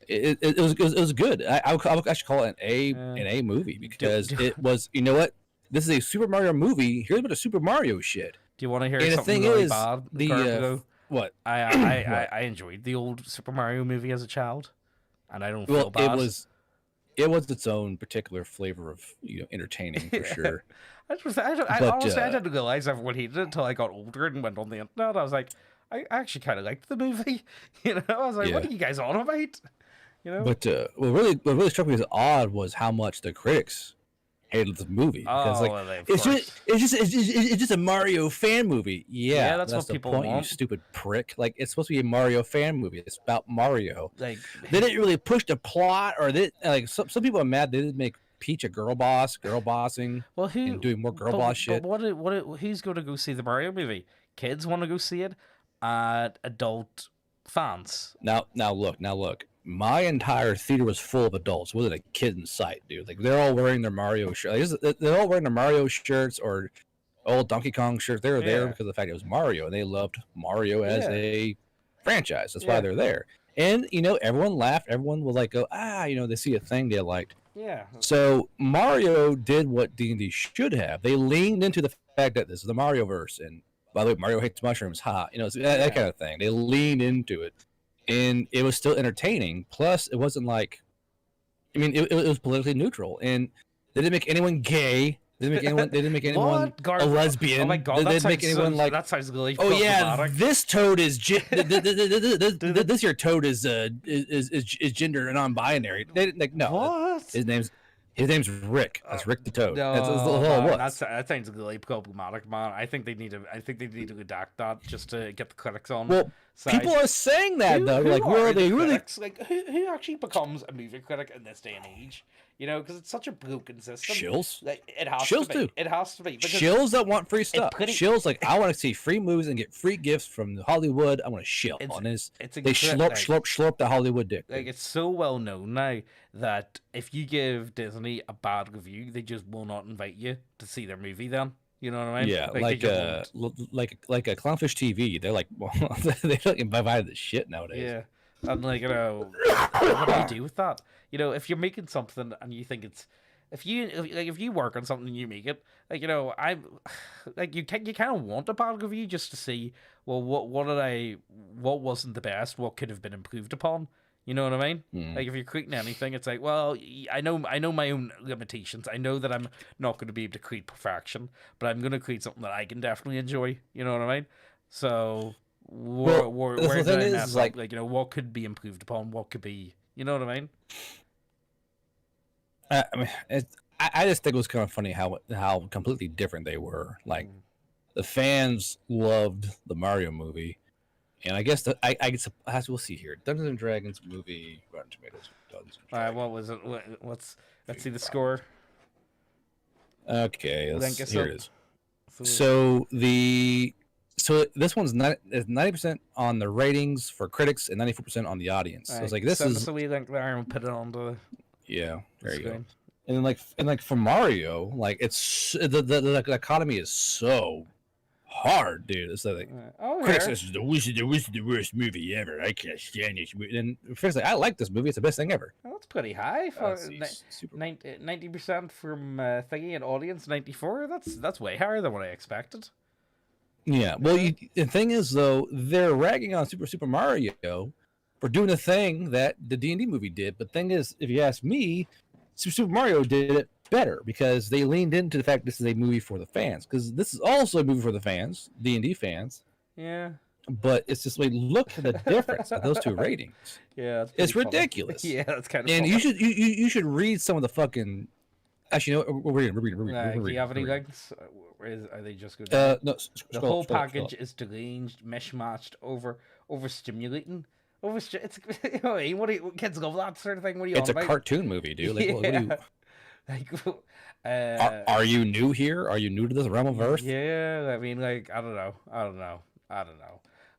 it was good. I would actually call it an A movie because it was. You know what? This is a Super Mario movie. Here's what a Super Mario shit. Do you want to hear And the something thing really is, bad? the what? I enjoyed the old Super Mario movie as a child, and I don't feel Well, bad. it was its own particular flavor of entertaining for sure. Honestly, I uh, didn't realize everyone hated it until I got older and went on the internet. I was like, I actually kind of liked the movie. You know, I was like, what Yeah. are you guys on about? You know, But what really struck me as odd was how much the critics hated the movie because Oh, like well, of it's course. just a Mario fan movie. Yeah, that's what the people point, want. You stupid prick. Like it's supposed to be a Mario fan movie. It's about Mario. like They didn't really push the plot, or they like some people are mad they didn't make Peach a girl bossing. well, who and doing more girl but- boss shit. But who's going to go see the Mario movie? Kids want to go see it. Adult fans. Now look. My entire theater was full of adults. Wasn't a kid in sight, dude. Like they're all wearing their Mario shirts. They're all wearing their Mario shirts or old Donkey Kong shirts. They were there Yeah. because of the fact it was Mario, and they loved Mario as Yeah. a franchise. That's Yeah. why they're there. And everyone laughed. Everyone was like, "Go they see a thing they liked." Yeah. So Mario did what D&D should have. They leaned into the fact that this is the Mario verse, and by the way, Mario hates mushrooms. Ha! That kind of thing. They leaned into it, and it was still entertaining. Plus, it wasn't like, it was politically neutral, and they didn't make anyone gay. They didn't make anyone What? a lesbian. Oh my god, They that didn't make sounds anyone like. that sounds really Oh yeah, problematic. this toad is this your toad is gender non-binary. They didn't like no. What? His name's Rick. That's Rick the Toad. No, That's all it man, was. that sounds really problematic, man. I think they need to redact that just to get the critics on. Well, People are saying that though. Like, where are the they really? critics? Like, who actually becomes a movie critic in this day and age? You know, because it's such a broken system. Shills. Like, it has Shills to be. do. It has to be. Because Shills that want free stuff. pretty- Shills like, I want to see free movies and get free gifts from Hollywood. I want to shill on this. it's They slurp the Hollywood dick. Like, it's so well known now that if you give Disney a bad review, they just will not invite you to see their movie. Then you know what I mean? Yeah, they like just won't. like a Clownfish TV. They're like, well, they don't invite the shit nowadays. Yeah, and like, you know, what do you do with that? You know, if you're making something and you think it's, if you work on something and you make it, like, you know, I'm like, you kind of want a bad review just to see, well, what wasn't the best, what could have been improved upon. You know what I mean? Mm. Like, if you're creating anything, it's like, well, I know my own limitations. I know that I'm not going to be able to create perfection, but I'm going to create something that I can definitely enjoy. You know what I mean? So, where the thing did I is, mess like, up? Like, you know, what could be improved upon? What could be, you know what I mean? I mean, I just think it was kind of funny how completely different they were. Like, the fans loved the Mario movie. And I guess I guess we'll see here. Dungeons and Dragons movie, Rotten Tomatoes. All right, what was it? Let's see the score. Okay, Link us here up. it is. So this one's 90% on the ratings for critics and 94% on the audience. So it's like this send is us a wee link there and put it on the yeah. There you go. screen. And like for Mario, like it's the economy is so hard, dude. It's like Oh, critics here. this is the worst movie ever. I can't stand this movie. And first, like, I like this movie. It's the best thing ever. Oh, that's pretty high for See, super. 90% from thingy and audience 94. That's way higher than what I expected. Yeah. Well, the thing is, though, they're ragging on Super Mario for doing a thing that the D&D movie did. But the thing is, if you ask me, Super Mario did it better because they leaned into the fact this is a movie for the fans. Because this is also a movie for the fans, D&D fans. Yeah. But it's just like, look at the difference of those two ratings. Yeah. That's It's pretty funny. ridiculous. Yeah, that's kind of. And funny. you should read some of the fucking. Actually, no, we're reading. Do you have any links? Are they just good? No, The whole package is deranged, mishmashed, overstimulating. It's you know, what do you, kids love that sort of thing. What are you It's on a about? cartoon movie, dude. Like, what do you? Like, Are you new here? Are you new to this realm of Earth? Yeah, I mean, like, I don't know.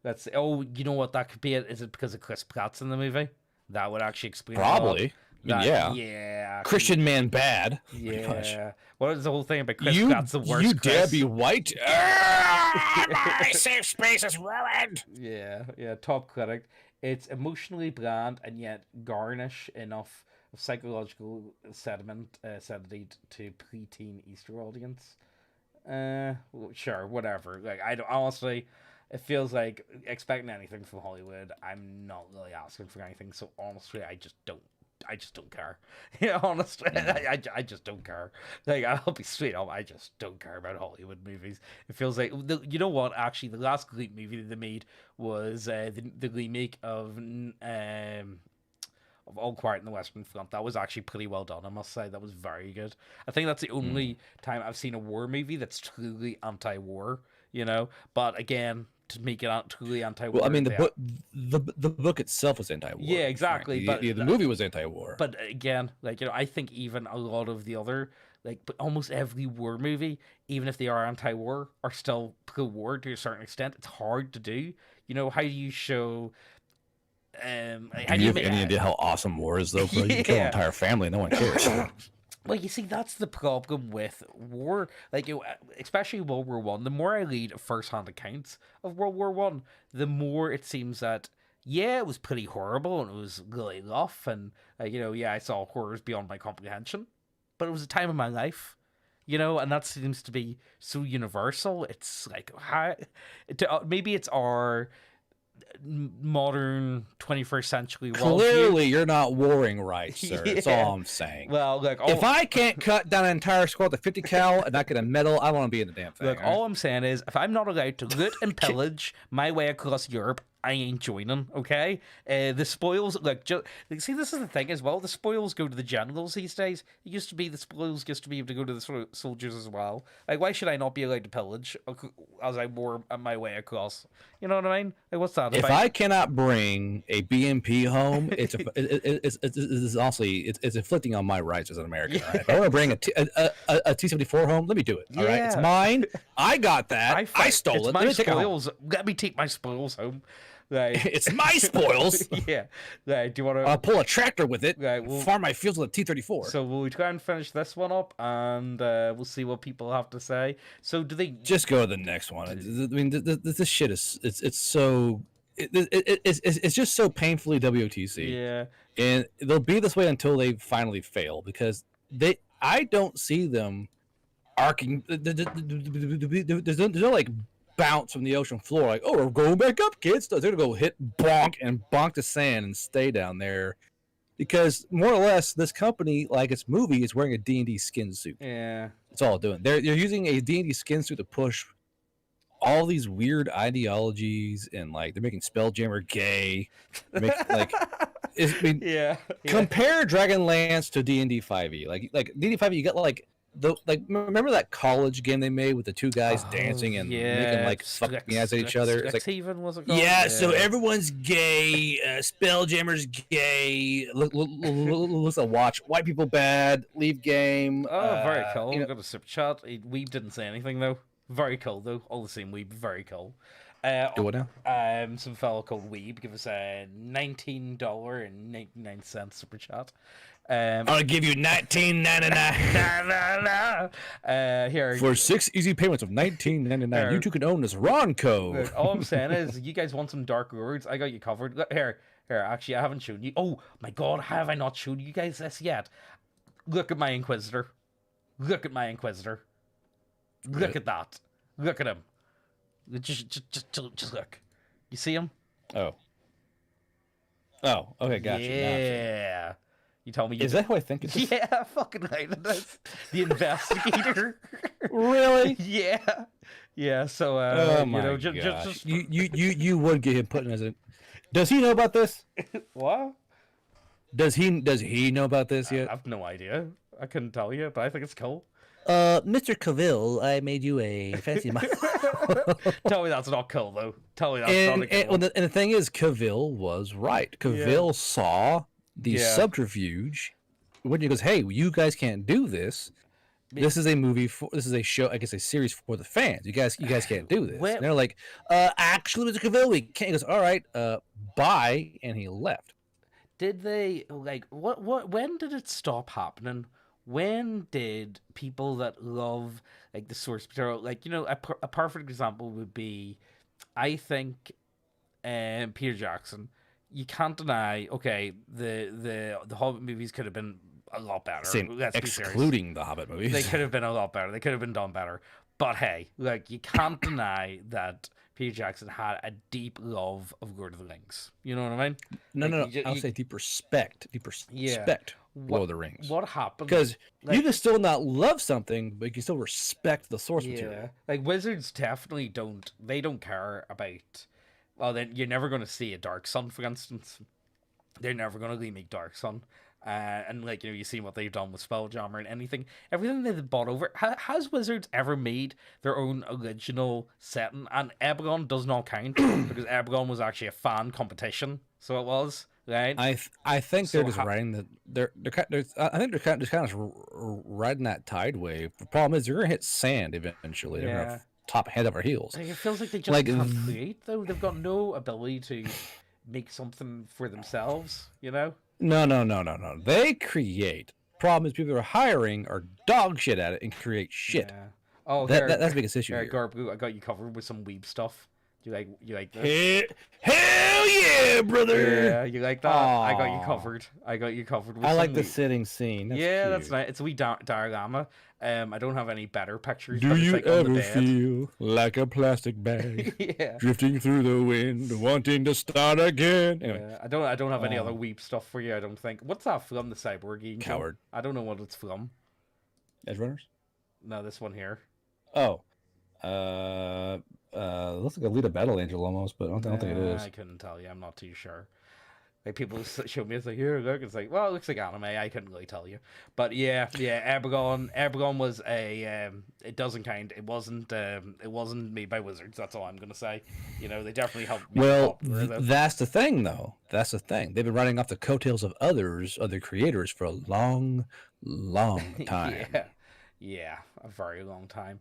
That's you know what that could be? Is it because of Chris Pratt's in the movie? That would actually explain. Probably. Yeah. Yeah. Christian man bad. Yeah. What is the whole thing about Chris You, Pratt's the worst? you Chris? Debbie White. My safe space is ruined. Yeah. Top critic. It's emotionally bland and yet garnish enough of psychological sediment to preteen Easter audience. Sure, whatever. Like, I don't honestly. It feels like expecting anything from Hollywood. I'm not really asking for anything. So honestly, I just don't care. Yeah, honestly, I just don't care. Like, I'll be straight up, I just don't care about Hollywood movies. It feels like you know what? Actually, the last great movie that they made was the remake of All Quiet on the Western Front. That was actually pretty well done, I must say. That was very good. I think that's the only time I've seen a war movie that's truly anti-war. You know, but again, to make it truly anti-war. Well, I mean, the book itself was anti-war. Yeah, exactly. Right? But the movie was anti-war. But again, like, you know, I think even a lot of the other, like, but almost every war movie, even if they are anti-war, are still pro-war to a certain extent. It's hard to do. You know, how do you show? Do you have any idea how awesome war is, though? Bro? You can kill an entire family, no one cares. Well, you see, that's the problem with war. Like, you know, especially World War One. The more I read first-hand accounts of World War One, the more it seems that it was pretty horrible and it was really rough, and you know, I saw horrors beyond my comprehension. But it was a time of my life, you know, and that seems to be so universal. It's like maybe it's our modern 21st century world. Clearly, you're not warring right, sir. That's Yeah. all I'm saying. Well, like, if I can't cut down an entire squad with a 50 cal and not get a medal, I want to be in the damn thing. Look, all I'm saying is, if I'm not allowed to loot and pillage my way across Europe, I ain't joining. Okay, the spoils. Look, see, this is the thing as well. The spoils go to the generals these days. It used to be the spoils used to be able to go to the soldiers as well. Like, why should I not be allowed to pillage as I bore my way across? You know what I mean? Like, what's that If about? I cannot bring a BMP home, it's honestly it's inflicting on my rights as an American. Yeah. Right? If I want to bring a T-74 home, let me do it. All right, it's Yeah. mine. I got that. I stole it's it. my Let me take it home. spoils. Let me take my spoils home. Like, It's my spoils. yeah. Like, do you want to? I'll pull a tractor with it. Right, well- farm my fields with a T-34. So we'll try and finish this one up, and we'll see what people have to say. So do they? Just go to the next one. I mean, this shit is it's so it's just so painfully WOTC. Yeah. And they'll be this way until they finally fail because I don't see them arcing. There's no like bounce from the ocean floor like, oh, we're going back up, kids. They're gonna go hit bonk and bonk the sand and stay down there because more or less this company, like its movie, is wearing a D&D skin suit. Yeah. That's all doing. They're using a D&D skin suit to push all these weird ideologies and like they're making Spelljammer gay. Like I mean, Yeah. compare Dragonlance to D&D 5e. Like D&D 5e, you got like remember that college game they made with the two guys dancing and making like fucking ass at each other. It's like even was it called? yeah, so everyone's gay. Spelljammer's gay. Let's watch white people bad. Leave game. Oh, very cool. You know, We got a super chat. Weeb didn't say anything though. Very cool though. All the same, Weeb. Very cool. do what now? Some fellow called Weeb give us a $19.99 super chat. I'm gonna give you $19.99 Here for 6 easy payments of $19.99. You two can own this Ron code. Look, all I'm saying is, you guys want some dark words? I got you covered. Look, here. Actually, I haven't shown you. Oh my God, have I not shown you guys this yet? Look at my Inquisitor. Look at my Inquisitor. Look at that. Look at him. Just look. You see him? Oh, okay, gotcha. Yeah. You tell me. Is that who I think it is? Yeah, fucking right. It is. The investigator. Really? Yeah. Yeah. So, Oh my you know, gosh. just You would get him put in as a. Does he know about this? what? Does he know about this I yet? have no idea. I couldn't tell you, but I think it's cool. Mr. Cavill, I made you a fancy model. Tell me that's not cool, though. Tell me that's And, not cool. and the thing is, Cavill was right. Cavill saw the subterfuge when he goes, "Hey, you guys can't do this. This is a movie this is a show, I guess, a series for the fans. You guys can't do this." Where- And they're like, "Actually, Mr. Cavill, we can't." He goes, "All right, bye," and he left. Did they, like, when did it stop happening? When did people that love, like, the source material, like, you know, a perfect example would be, I think, Peter Jackson. You can't deny, okay, the Hobbit movies could have been a lot better. Let's be serious. Excluding the Hobbit movies. They could have been a lot better. They could have been done better. But hey, like, you can't deny that Peter Jackson had a deep love of Lord of the Rings. You know what I mean? No. Like, I'll say deep respect. Deep respect. Lord of the Rings. What happened? Because like, you can still not love something, but you can still respect the source material. like Wizards definitely don't. They don't care about. Well, then you're never going to see a Dark Sun, for instance. They're never going to remake Dark Sun. And like, you know, you see what they've done with Spelljammer and everything they've bought over. Has Wizards ever made their own original setting? And Eberron does not count because Eberron was actually a fan competition, so it was, right? I think So they're just riding the I think they're just kind of riding that tide wave. The problem is they're gonna hit sand eventually. They're gonna top head over heels. Like, it feels like they just Like, can't create, though. They've got no ability to make something for themselves, you know? No. They create. Problem is people are hiring are dog shit at it and create shit. Yeah. Oh, That's the biggest issue. here, Here. Garbu, I got you covered with some weeb stuff. You like this? Hell yeah, brother! Yeah, you like that? I got you Aw. covered. I got you covered with I some like the weeb. sitting scene. That's Yeah, cute. that's nice. It's a wee diorama. I don't have any better pictures. Do but it's you like on the ever bed. feel like a plastic bag Yeah. drifting through the wind, wanting to start again? Anyway, Yeah, I don't have any other weep stuff for you. I don't think. What's that from? The Cyborg Angel? Coward. I don't know what it's from. Edge Runners. No, this one here. Oh, looks like a Lita Battle Angel almost, but I don't think it is. I couldn't tell you. I'm not too sure. Like people showed me, it's like, here, look. It's like, well, it looks like anime. I couldn't really tell you, but yeah. Ebergon was a. It doesn't kind. It wasn't made by Wizards. That's all I'm gonna say. You know, they definitely helped. Make it Well, popular, though. that's the thing, though. That's the thing. They've been riding off the coattails of other creators for a long, long time. Yeah, a very long time.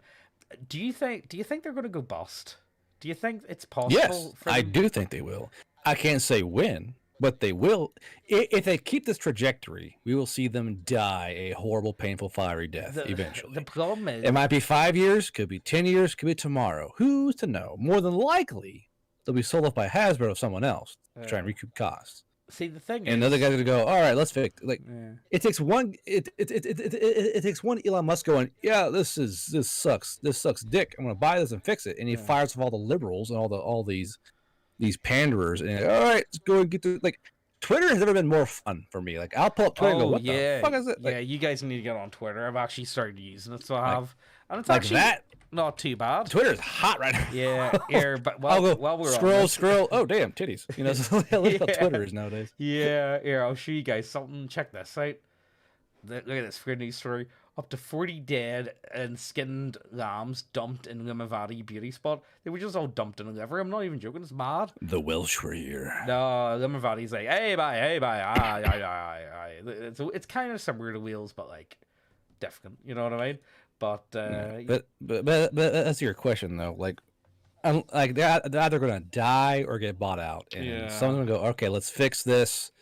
Do you think they're gonna go bust? Do you think it's possible? Yes, for I them? do think they will. I can't say when, but they will. If they keep this trajectory, we will see them die a horrible, painful, fiery death eventually. The problem is, It might be 5 years, could be 10 years, could be tomorrow. Who's to know? More than likely, they'll be sold off by Hasbro or someone else to try and recoup costs. see, the thing And is, other guys are gonna go, all right, let's fix. Like, yeah. it takes one. It takes one Elon Musk going, yeah, this sucks. This sucks, dick. I'm gonna buy this and fix it. And he fires off all the liberals and all these panderers. And all right, let's go and get to like. Twitter has never been more fun for me. Like, I'll pull up Twitter and go, what the fuck is it? Like, yeah, you guys need to get on Twitter. I've actually started using it, so I have, and it's like actually that. not too bad. Twitter's hot right now. Yeah, here, but I'll go while we're on this, scroll. Oh, damn, titties. You know, that's how Twitter is nowadays. Yeah, here, I'll show you guys something. Check this out. Look at this weird news story. Up to 40 dead and skinned lambs dumped in Limavady beauty spot. They were just all dumped in a liver. I'm not even joking. It's mad. The Welsh were here. No, Limavady's like, hey, bye. Aye. It's kind of similar to Wheels, but like different. You know what I mean? But but that's your question though. Like they're either gonna die or get bought out, and someone's gonna go, okay, let's fix this.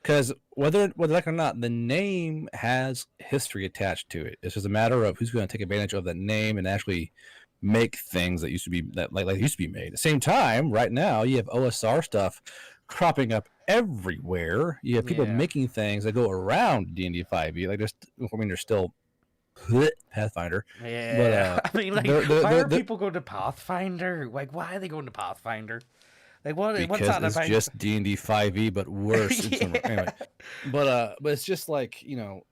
Because whether like or not, the name has history attached to it. It's just a matter of who's going to take advantage of that name and actually make things that used to be made. At the same time, right now you have OSR stuff cropping up everywhere. You have people making things that go around D&D 5e. Like there's still Pathfinder. Yeah, but, I mean, like, why are people going to Pathfinder? Like, why are they going to Pathfinder? Like what's that it's about? just D&D 5e, but worse. Yeah. Anyway, but it's just like, you know,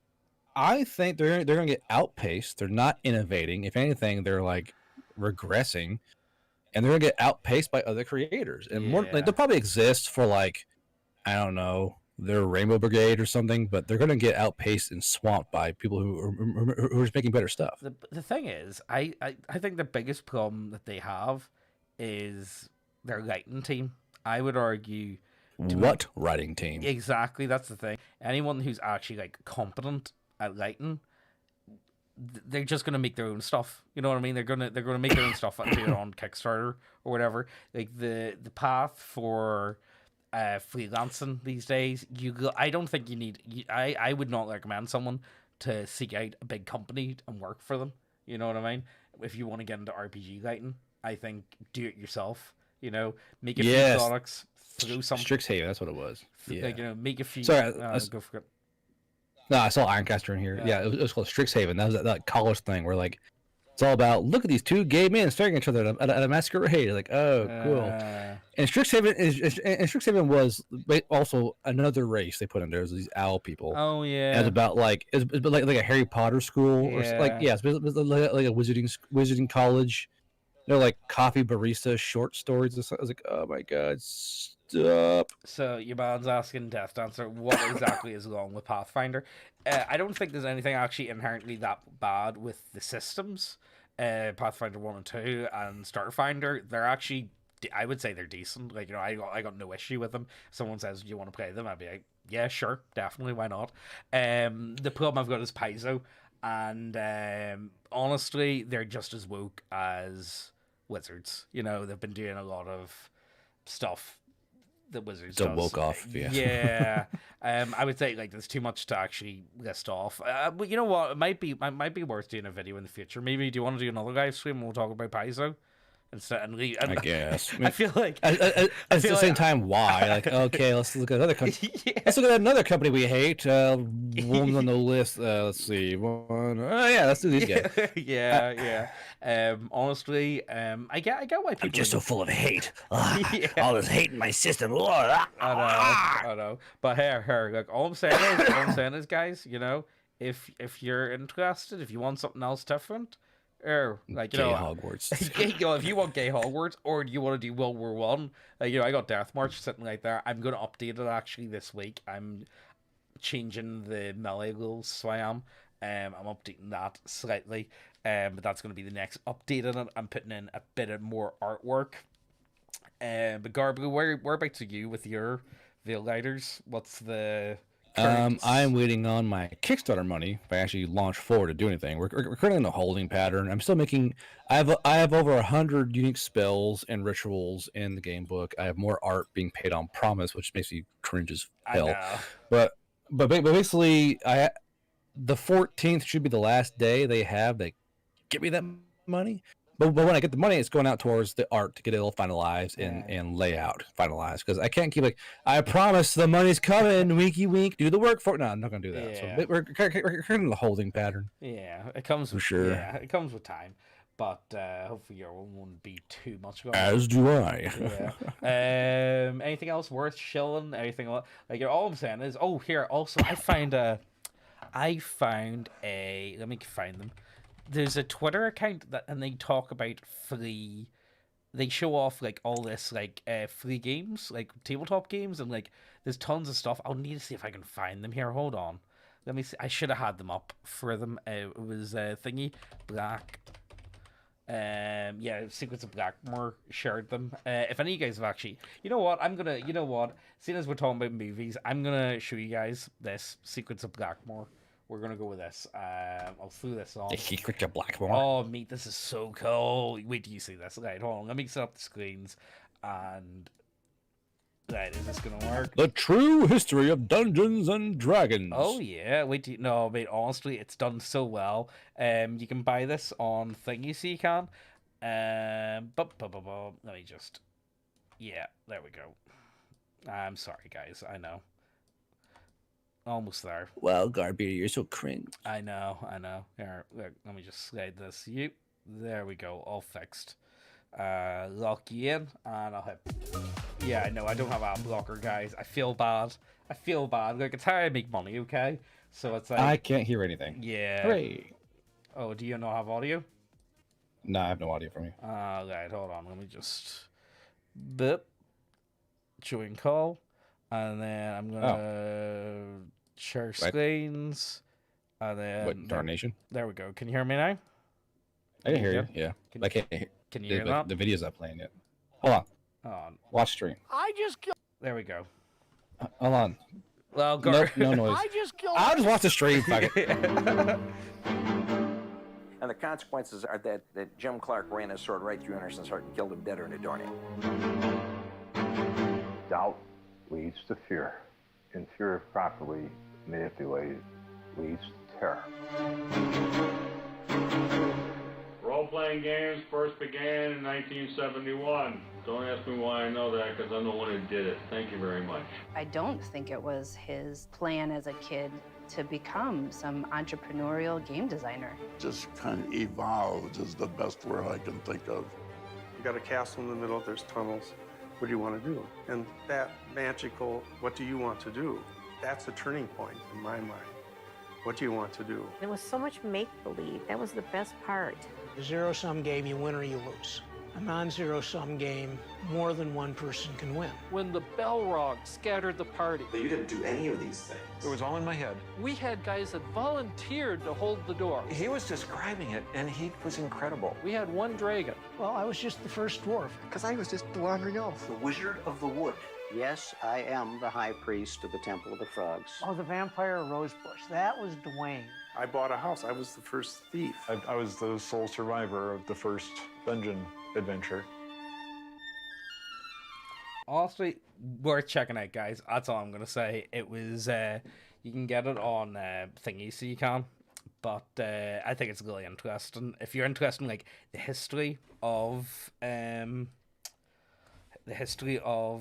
I think they're gonna get outpaced. They're not innovating. If anything, they're like regressing, and they're gonna get outpaced by other creators. And more, like, they'll probably exist for like, I don't know, their Rainbow Brigade or something, but they're gonna get outpaced and swamped by people who are making better stuff. The thing is, I think the biggest problem that they have is their lighting team. I would argue. What writing team? Exactly, that's the thing. Anyone who's actually like competent at lighting, they're just gonna make their own stuff. You know what I mean? They're gonna make their own stuff and do it on Kickstarter or whatever. Like the path for freelancing these days, I don't think you need. I would not recommend someone to seek out a big company and work for them. You know what I mean? If you want to get into RPG lighting, I think do it yourself. You know, make a few products, through some Strixhaven, that's what it was. Yeah. Like, you know, make a few. Sorry, go for it. No, I saw Ironcaster in here. Yeah, it was called Strixhaven. That was that college thing where like it's all about look at these two gay men staring at each other at a masquerade. Like, oh, cool. And Strixhaven was also another race they put in there. It was these owl people. Oh yeah. And it's about like it's like a Harry Potter school or like it's like a wizarding college. They're like coffee barista short stories. I was like, oh my god, stop. So your man's asking Death Dancer, what exactly is wrong with Pathfinder? I don't think there's anything actually inherently that bad with the systems. Pathfinder 1 and 2 and Starfinder, they're actually, I would say they're decent. Like, you know, I got no issue with them. Someone says, do you want to play them? I'd be like, yeah, sure, definitely, why not? The problem I've got is Paizo. And honestly, they're just as woke as Wizards. You know, they've been doing a lot of stuff that Wizards so does. woke off, yeah. I would say like there's too much to actually list off. But you know what? It might be worth doing a video in the future. Maybe do you want to do another live stream and we'll talk about Paizo? I guess. I feel like at the same time, why? Like, okay, let's look at another company. Let's look at another company we hate. One on the list. Let's see. One. Oh yeah, let's do these guys. yeah. Honestly, I get why people. I'm just so full of hate. All this hate in my system. I know. But here, look. All I'm saying is, guys, you know, if you're interested, if you want something else different, or like, you Gay know, Hogwarts. you know, if you want gay Hogwarts or do you want to do World War One, you know, I got Death March sitting right there. I'm gonna update it actually this week. I'm changing the melee rules, so I am. I'm updating that slightly, but that's gonna be the next update in it. I'm putting in a bit of more artwork. But Garblue, whereabouts are you with your Veil Riders? What's the current... I'm waiting on my Kickstarter money if I actually launch forward to do anything. We're currently in a holding pattern. I'm still making. I have over 100 unique spells and rituals in the game book. I have more art being paid on promise, which makes me cringe as I hell. know. But basically, the 14th should be the last day they have. They give me that money. But when I get the money, it's going out towards the art to get it all finalized and layout finalized. Because I can't keep like, I promise the money's coming, winky wink, do the work for it. No, I'm not going to do that. Yeah. So we're in the holding pattern. Yeah, it comes with sure. Yeah, it comes with time. But hopefully your one won't be too much of As do I. Yeah. Anything else worth shilling? Anything like all I'm saying is, oh, here also I found a. Let me find them. There's a Twitter account and they talk about free. They show off like all this like free games, like tabletop games, and like there's tons of stuff. I'll need to see if I can find them here. Hold on. Let me see. I should have had them up for them. It was thingy black. Yeah, Secrets of Blackmore shared them. If any of you guys have actually, you know what, seeing as we're talking about movies, I'm gonna show you guys this Secrets of Blackmore. We're gonna go with this. I'll throw this on. The Secrets of Blackmore. Oh, mate, this is so cool. Wait till you see this. Right, hold on. Let me set up the screens. And right, is this gonna work? The true history of Dungeons and Dragons. Oh yeah. No, wait. Honestly, it's done so well. You can buy this on Thingy, so you can. Let me just. Yeah, there we go. I'm sorry, guys. I know. Almost there. Well, Garbeer, you're so cringe. I know. Here, look, let me just slide this. Yep. There we go. All fixed. Lock you in, and I'll hit. Yeah, I know. I don't have ad blocker, guys. I feel bad. Like, it's how I make money, okay? So it's like... I can't hear anything. Yeah. Hooray. Oh, do you not have audio? No, I have no audio from you. Right, hold on. Let me just... Bip. Join call. And then I'm gonna share screens. And then What, Darnation? There we go. Can you hear me now? I can hear you. Yeah. Can, I can't hear. Can you hear that? The video's not playing yet. Hold on. Watch stream. I just killed. There we go. Hold on. Well, no noise. I just killed. I'll just watch the stream. Fuck it. And the consequences are that Jim Clark ran his sword right through Anderson's heart and killed him dead or in a doornail. Doubt leads to fear, and fear, if properly manipulated, leads to terror. Role-playing games first began in 1971. Don't ask me why I know that, because I'm the one who did it. Thank you very much. I don't think it was his plan as a kid to become some entrepreneurial game designer. Just kind of evolved is the best word I can think of. You got a castle in the middle, there's tunnels. What do you want to do? And that magical, what do you want to do? That's a turning point in my mind. What do you want to do? There was so much make-believe. That was the best part. A zero-sum game, you win or you lose. A non-zero-sum game, more than one person can win. When the Balrog scattered the party. You didn't do any of these things. It was all in my head. We had guys that volunteered to hold the door. He was describing it, and he was incredible. We had one dragon. Well, I was just the first dwarf. Because I was just the wandering elf. The Wizard of the Wood. Yes, I am the high priest of the Temple of the Frogs. Oh, the vampire rosebush. That was Dwayne. I bought a house. I was the first thief. I was the sole survivor of the first dungeon adventure. Honestly, worth checking out, guys. That's all I'm gonna say. It was you can get it on Thingy, so you can. But I think it's really interesting. If you're interested in like the history of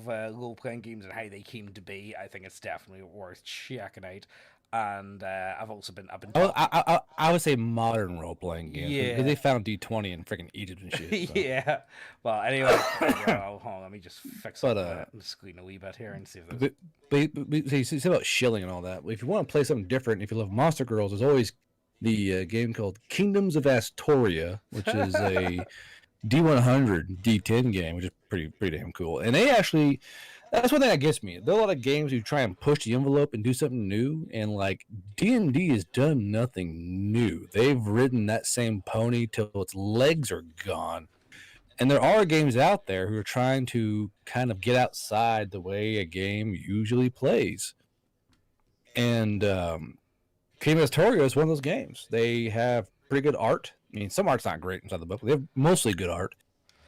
role-playing games and how they came to be, I think it's definitely worth checking out. And I've been. I would say modern role playing games. Yeah, because they found D20 in freaking Egypt and shit. So. Yeah. Well, anyway, hold on, let me just fix up the screen a wee bit here and see if there's... But you say about shilling and all that. If you want to play something different, if you love Monster Girls, there's always the game called Kingdoms of Astoria, which is a D100 D10 game, which is pretty damn cool. And they actually, that's one thing that gets me. There are a lot of games who try and push the envelope and do something new, and like D&D has done nothing new. They've ridden that same pony till its legs are gone. And there are games out there who are trying to kind of get outside the way a game usually plays. And Kingdom of Astoria is one of those games. They have pretty good art. I mean, some art's not great inside the book, but they have mostly good art.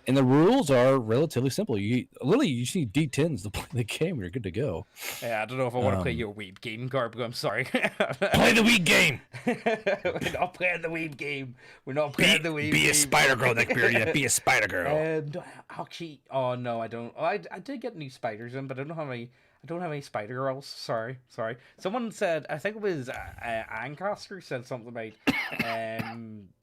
And the rules are relatively simple. You just need D10s to play the game. You're good to go. Yeah, I don't know if I want to play your weeb game, Garb. I'm sorry. Play the weeb game. We're not playing the weeb game. We're not playing the weeb game. Be a spider girl, Neckbeardia. Be a spider girl. Actually, oh no, I don't. Oh, I did get new spiders in, but I don't have any. I don't have any spider girls. Sorry. Someone said, I think it was Ancaster said something about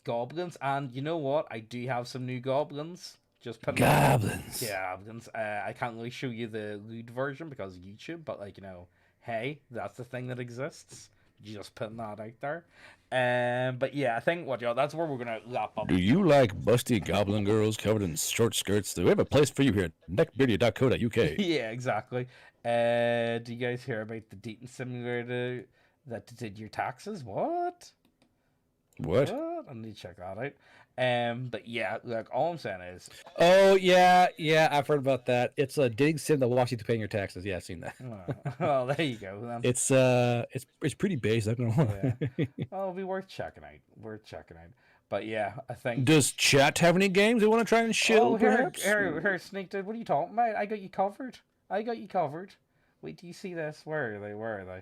goblins, and you know what? I do have some new goblins. Just put goblins. Goblins. I can't really show you the lewd version because of YouTube, but like, you know, hey, that's the thing that exists. Just putting that out there. But yeah, I think that's where we're gonna wrap up. Do you like busty goblin girls covered in short skirts? Do we have a place for you here at neckbeardia.co.uk? Yeah, exactly. Do you guys hear about the dating simulator that did your taxes? What? I need to check that out. But yeah, look, all I'm saying is, oh yeah, I've heard about that. It's a dating sim that walks you to paying your taxes. Yeah, I've seen that. well, there you go. Then. It's pretty basic. I'm gonna lie. Yeah. Well, it'll be worth checking out. But yeah, I think. Does chat have any games they want to try and shill? Perhaps. Here, Snake Dude, what are you talking about? I got you covered. Wait, do you see this? Where are they?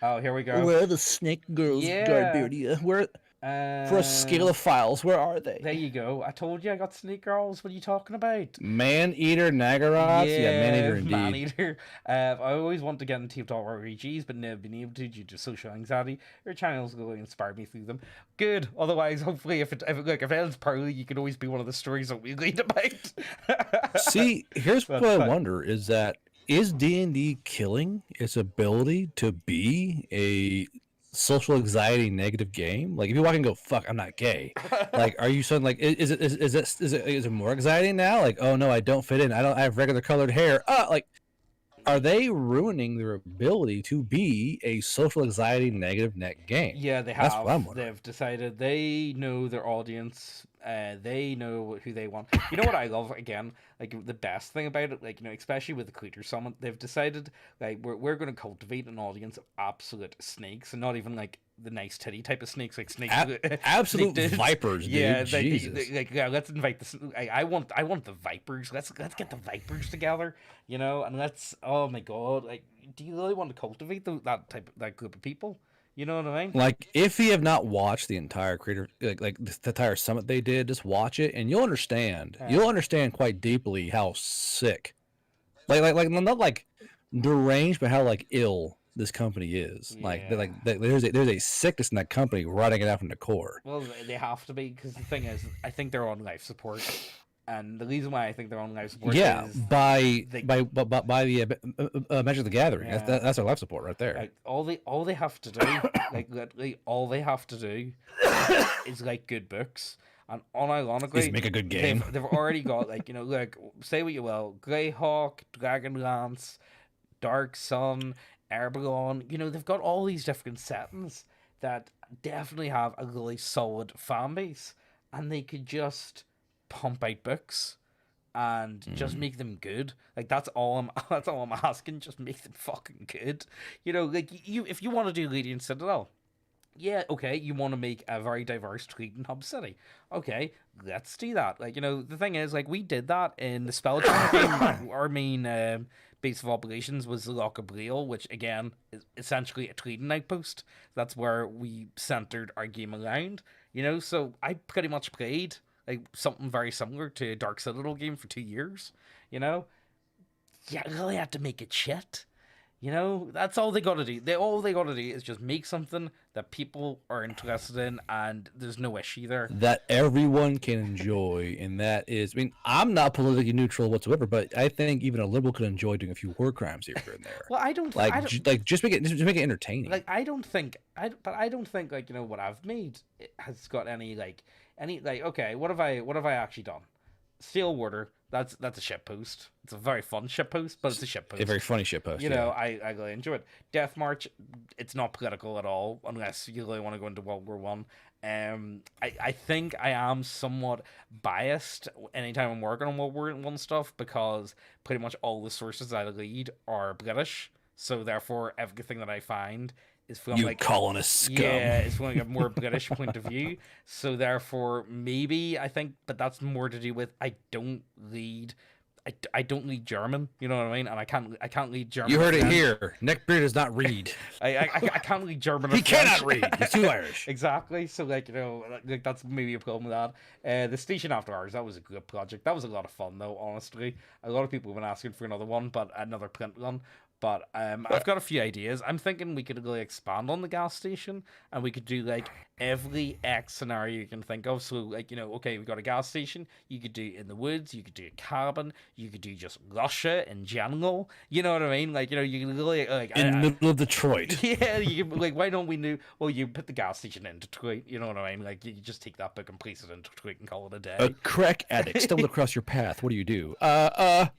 Oh, here we go. Where are the snake girls, Guardbeardia? Where? For a scale of files, where are they? There you go. I told you I got snake girls. What are you talking about? Man-eater Nagarots? Yeah, man-eater indeed. Man-eater. I always want to get into tabletop RPGs, but never been able to due to social anxiety. Your channels will inspire me through them. Good. Otherwise, hopefully, if it ends poorly, you can always be one of the stories that we read about. See, here's what I wonder is that, is D&D killing its ability to be a social anxiety negative game? Like if you walk and go, fuck, I'm not gay, like are you suddenly like is it more anxiety now, like, oh no, I don't fit in, I have regular colored hair, like are they ruining their ability to be a social anxiety negative net game? Yeah, they have. That's what I'm wondering. They've decided they know their audience, they know who they want. You know what I love, again, like the best thing about it, like, you know, especially with the Creator Summit, they've decided like we're going to cultivate an audience of absolute snakes, and not even like the nice titty type of snakes, like snakes, absolute vipers, dude. Yeah, Jesus. Yeah, let's invite the. I want the vipers. Let's get the vipers together, you know, and let's. Oh my god, like, do you really want to cultivate that group of people? You know what I mean? Like, if you have not watched the entire creator, like the entire summit they did, just watch it and you'll understand. You'll understand quite deeply how sick, like not like deranged, but how like ill this company is. Yeah. Like there's a sickness in that company running it out from the core. Well, they have to be, because the thing is, I think they're on life support. And the reason why I think they're on life support is by the Magic the Gathering. Yeah. That's our life support right there. Like, all they have to do, like literally all they have to do, is like good books. And unironically, is make a good game. They've already got, like, you know, like, say what you will, Greyhawk, Dragonlance, Dark Sun, Eberron. You know, they've got all these different settings that definitely have a really solid fan base, and they could just pump out books and just make them good. Like, that's all I'm asking. Just make them fucking good. You know, like, if you want to do Radiant Citadel, yeah, okay, you want to make a very diverse trading hub city. Okay, let's do that. Like, you know, the thing is, like, we did that in the Spellchannel game. Our main base of operations was the Loch of Braille, which, again, is essentially a trading outpost. That's where we centered our game around, you know? So I pretty much played like something very similar to a Dark Citadel game for 2 years, you know? You really had to make it shit. You know, that's all they gotta do. All they gotta do is just make something that people are interested in, and there's no issue there. That everyone can enjoy, and that is, I mean, I'm not politically neutral whatsoever, but I think even a liberal could enjoy doing a few war crimes here and there. Well, I don't just make it entertaining. Like I don't think like, you know, what I've made has got any okay, what have I actually done? Steel Water, that's a shit post. It's a very fun shit post, but it's a shit post. A very funny shit post. You know, I really enjoy it. Death March, it's not political at all, unless you really want to go into World War One. I think I am somewhat biased anytime I'm working on World War One stuff, because pretty much all the sources I read are British, so therefore everything that I find is from you colonist scum. Yeah, it's from like a more British point of view. So therefore, maybe I think, but that's more to do with I don't read German. You know what I mean? And I can't read German. You heard it here. Neckbeard does not read. I can't read German. He cannot read. He's too Irish. Exactly. So like, you know, like that's maybe a problem with that. The Station After Hours, that was a good project. That was a lot of fun though. Honestly, a lot of people have been asking for another one, but another print run. But I've got a few ideas. I'm thinking we could really expand on the gas station, and we could do like every X scenario you can think of. So like, you know, okay, we've got a gas station. You could do in the woods. You could do a cabin. You could do just Russia in general. You know what I mean? Like, you know, you can really like in the middle of Detroit. Yeah, you can, like, why don't we do? Well, you put the gas station in Detroit. You know what I mean? Like, you just take that book and place it in Detroit and call it a day. A crack addict stumbled across your path. What do?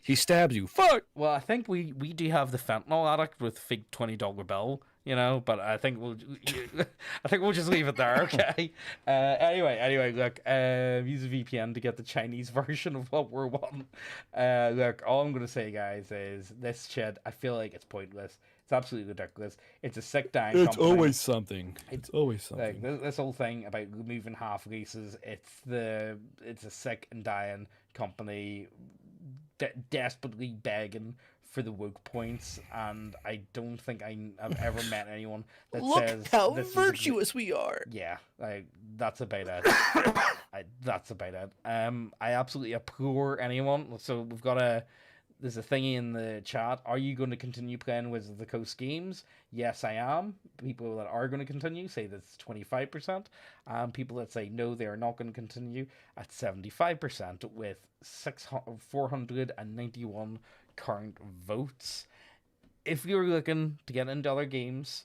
He stabs you. Fuck. Well, I think we do have the fentanyl addict with fake $20 bill, you know, but I think we'll just leave it there, okay? Anyway, look, use a VPN to get the Chinese version of World War One. Look, all I'm gonna say, guys, is this shit, I feel like it's pointless. It's absolutely ridiculous. It's a sick dying It's company. always something. It's always something. Like, this whole thing about removing half races, it's a sick and dying company desperately begging for the woke points, and I don't think I've ever met anyone that says Look how this virtuous we are. Yeah, like that's about it. That's about it. I absolutely abhor anyone. So we've got there's a thingy in the chat. Are you going to continue playing Wizards of the Coast games? Yes, I am. People that are going to continue say that's 25%. People that say no, they are not going to continue at 75%, with 491 current votes. If you're looking to get into other games,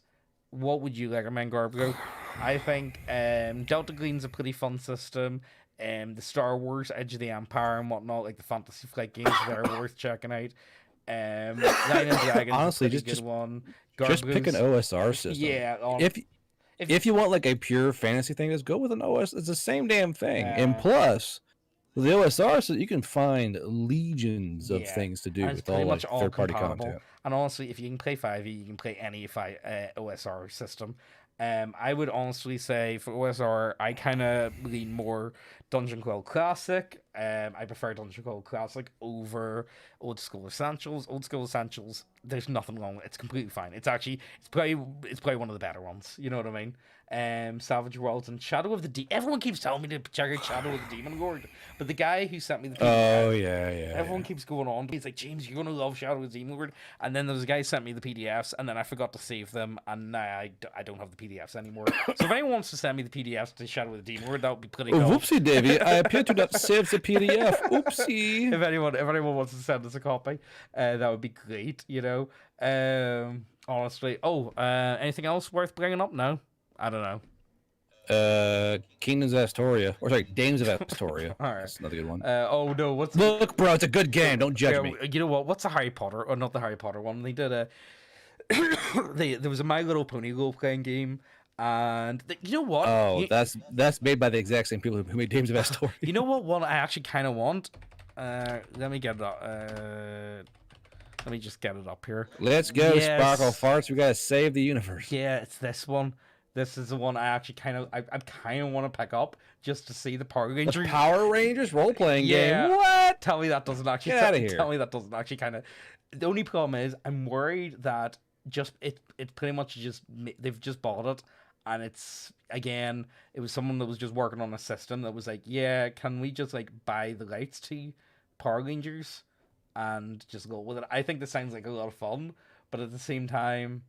what would you recommend, Garbro? I think Delta Green's a pretty fun system. The Star Wars Edge of the Empire and whatnot, like the Fantasy Flight games, that are worth checking out. Lion and Dragons, honestly, just just one. Just pick an OSR system. Yeah. If you want like a pure fantasy thing, just go with an OS. It's the same damn thing. And plus, with the OSR, so you can find legions of things to do with all like third-party content. And honestly, if you can play 5e, you can play any OSR system. I would honestly say for OSR, I kind of lean more Dungeon Crawl Classic. I prefer Dungeon Crawl Classic over Old School Essentials. Old School Essentials, there's nothing wrong with it. It's completely fine. It's probably one of the better ones. You know what I mean? Savage Worlds and Shadow of the everyone keeps telling me to check out Shadow of the Demon Lord, but the guy who sent me the PDF, everyone keeps going on. He's like, James, you're gonna love Shadow of the Demon Lord, and then there's a guy who sent me the PDFs, and then I forgot to save them, and now I don't have the PDFs anymore. So if anyone wants to send me the PDFs to Shadow of the Demon Lord, that would be pretty cool. Whoopsie, Davey, I appear to not save the PDF. Oopsie. If anyone wants to send us a copy, that would be great. You know, honestly. Anything else worth bringing up? No. I don't know. Kingdoms of Astoria, or sorry, Dames of Astoria. All right, that's another good one. Oh no, look, bro? It's a good game. Don't judge me. You know what? What's a Harry Potter? Or not the Harry Potter one? They did there was a My Little Pony role playing game, and you know what? Oh, that's made by the exact same people who made Dames of Astoria. You know what? One I actually kind of want. Let me get it up. Let me just get it up here. Let's go, Sparkle Farts. We gotta save the universe. Yeah, it's this one. This is the one I actually kind of want to pick up just to see the Power Rangers. The Power Rangers role-playing game. What? Tell me that doesn't actually. Get out of here. Tell me that doesn't actually kind of. The only problem is I'm worried that it pretty much just they've just bought it, and it's again it was someone that was just working on a system that was like, yeah, can we just like buy the rights to Power Rangers and just go with it? I think this sounds like a lot of fun. but at the same time,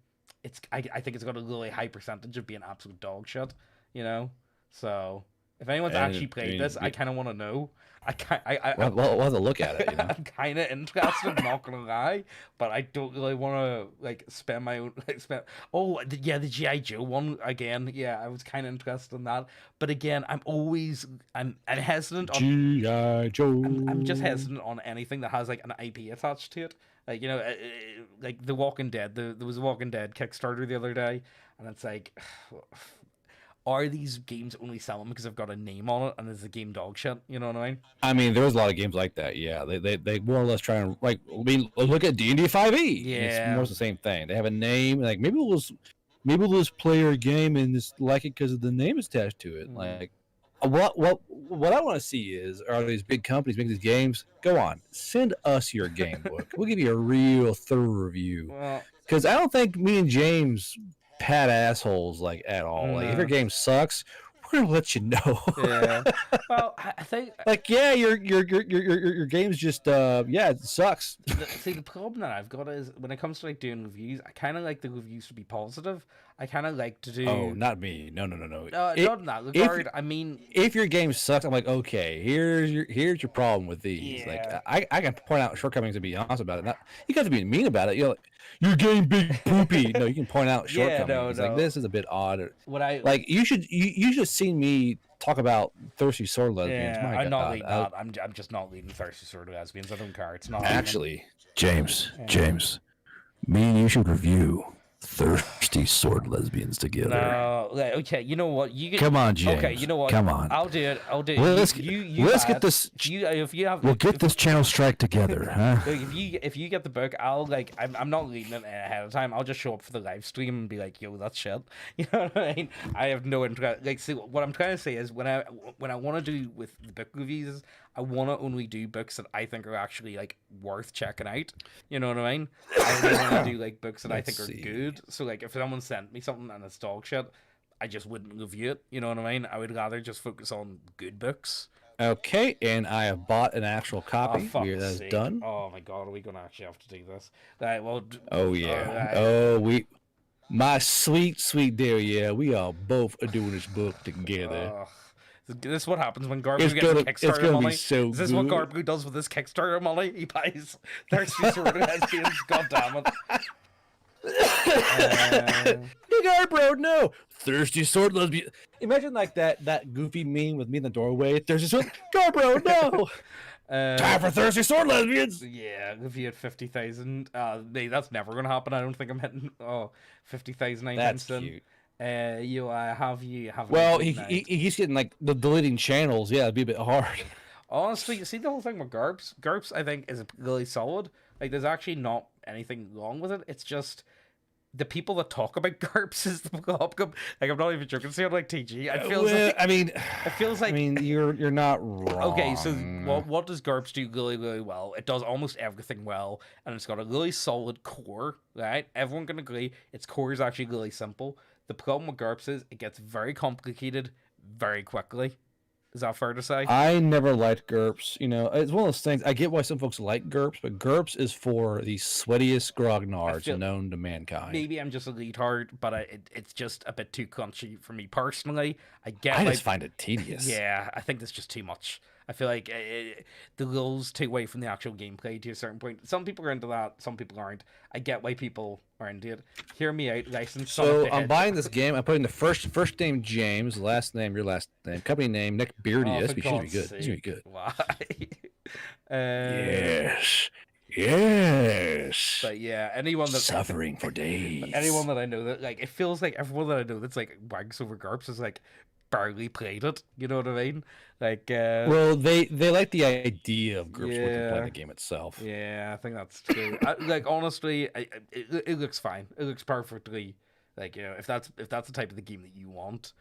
I think it's got a really high percentage of being absolute dog shit, you know. So if anyone's actually played this, I kind of want to know. We'll have to look at it. You know? I'm kind of interested, not gonna lie, but I don't really want to like spend my own Oh yeah, the GI Joe one again. Yeah, I was kind of interested in that, but again, I'm hesitant on GI Joe. I'm just hesitant on anything that has like an IP attached to it. Like, you know, like The Walking Dead. There was a Walking Dead Kickstarter the other day, and it's like, are these games only selling because I've got a name on it and is the game dog shit? You know what I mean? I mean, there was a lot of games like that. Yeah, they more or less try and like. I mean, look at D&D 5e. Yeah, it's more the same thing. They have a name. Like maybe we'll just play our game and just like it because of the name attached to it. Like, what I want to see is, are these big companies making these games? Go on, send us your game book. We'll give you a real thorough review. Because I don't think me and James pat assholes like at all. Like if your game sucks, we're gonna let you know. Yeah. Well, I think like yeah, your game's just it sucks. See, the problem that I've got is when it comes to like doing reviews, I kind of like the reviews to be positive. I kind of like to do. Oh, not me. No. Not in that regard. I mean, if your game sucks, I'm like, okay, here's your problem with these. Yeah. Like, I can point out shortcomings and be honest about it. Not you got to be mean about it. You're like, your game big poopy. No, you can point out shortcomings. No. Like this is a bit odd. What I like, you should see me talk about thirsty sword lesbians. Yeah, My I'm God. not leading that. I'm just not leading thirsty sword lesbians. I don't care. It's not Actually, James, me and you should review thirsty sword lesbians together. No, okay. You know what? You Come on, James. Okay, you know what? Come on. I'll do it. Well, let's get this. We'll get this channel strike together, huh? If you get the book, I'm not reading it ahead of time. I'll just show up for the live stream and be like, "Yo, that's shit." You know what I mean? I have no interest. Like, see, what I'm trying to say is when I want to do with the book reviews, I want to only do books that I think are actually like worth checking out. You know what I mean? I only want to do like books that I think are good. So like, if someone sent me something and it's dog shit, I just wouldn't review it. You know what I mean? I would rather just focus on good books. Okay, and I have bought an actual copy. That's done. Oh my God, are we gonna actually have to do this? Right, well. Oh yeah. My sweet dear. Yeah, we are both doing this book together. This is what happens when Garbu gets Kickstarter money. So is this what Garbu does with his Kickstarter money? He buys Thirsty Sword Lesbians. God damn it. Big Garbro, no. Thirsty Sword Lesbian. Imagine like that goofy meme with me in the doorway. Thirsty Sword Garbro, no. Time for Thirsty Sword Lesbians. Yeah, if you had 50,000, that's never gonna happen. I don't think I'm hitting 50,000. That's cute. Well, he's getting like the deleting channels. Yeah, it'd be a bit hard. Honestly, see the whole thing with GURPS. GURPS, I think, is really solid. Like, there's actually not anything wrong with it. It's just the people that talk about GURPS is the problem. Like, I'm not even joking. See, like TG, it feels like you're not wrong. Okay, so what does GURPS do really, really well? It does almost everything well, and it's got a really solid core. Right? Everyone can agree its core is actually really simple. The problem with GURPS is it gets very complicated very quickly. Is that fair to say? I never liked GURPS. You know, it's one of those things. I get why some folks like GURPS, but GURPS is for the sweatiest grognards known to mankind. Maybe I'm just a leadhard, but it's just a bit too crunchy for me personally. I just find it tedious. Yeah, I think that's just too much. I feel like the rules take away from the actual gameplay to a certain point. Some people are into that, some people aren't. I get why people are into it. Hear me out, license. So I'm buying this game. I'm putting the first name James, last name your last name, company name Neckbeardia. This should be good. This should be good. Why? Yes. But yeah, anyone that suffering for days. Anyone that I know that like it feels like everyone that I know that's like wags over GURPS is like barely played it. You know what I mean? Like, well, they like the idea of GURPS more than playing the game itself. Yeah, I think that's true. Like, honestly, it looks fine. It looks perfectly like, you know, if that's the type of the game that you want.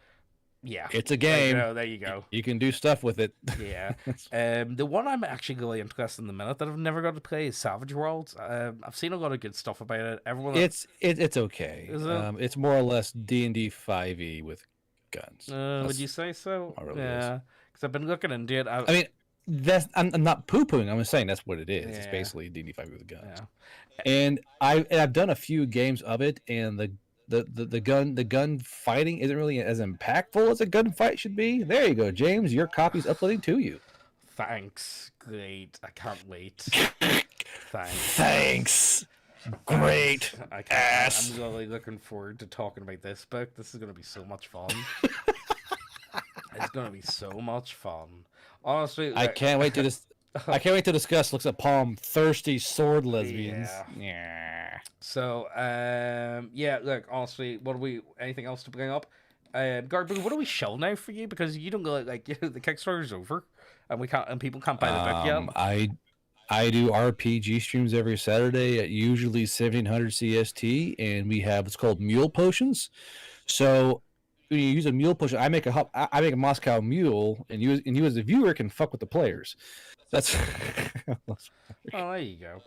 Yeah, it's a game. There you go. You can do stuff with it. Yeah. The one I'm actually really interested in the minute that I've never got to play is Savage Worlds. I've seen a lot of good stuff about it. Everyone. It's okay. Is it? It's more or less D&D 5e with guns. Would you say so? Really yeah. Because I've been looking into it. I mean, I'm not poo-pooing. I'm just saying that's what it is. It's Yeah. basically D&D 5 with guns. Yeah. And I've done a few games of it, and the gun fighting isn't really as impactful as a gunfight should be. There you go, James. Your copy's uploading to you. Thanks. Great. I can't wait. Thanks. Thanks. Great. I'm really looking forward to talking about this book. This is going to be so much fun. It's going to be so much fun. Honestly, I can't wait to I can't wait to discuss looks at palm thirsty sword lesbians. Yeah. So, yeah, look, honestly, anything else to bring up? Garbu, what do we show now for you? Because you don't go like the Kickstarter's over and people can't buy the book yet. I do RPG streams every Saturday at usually 1700 CST, and we have what's called mule potions. So when you use a mule potion, I make a Moscow mule, and you as a viewer can fuck with the players. That's oh, there you go.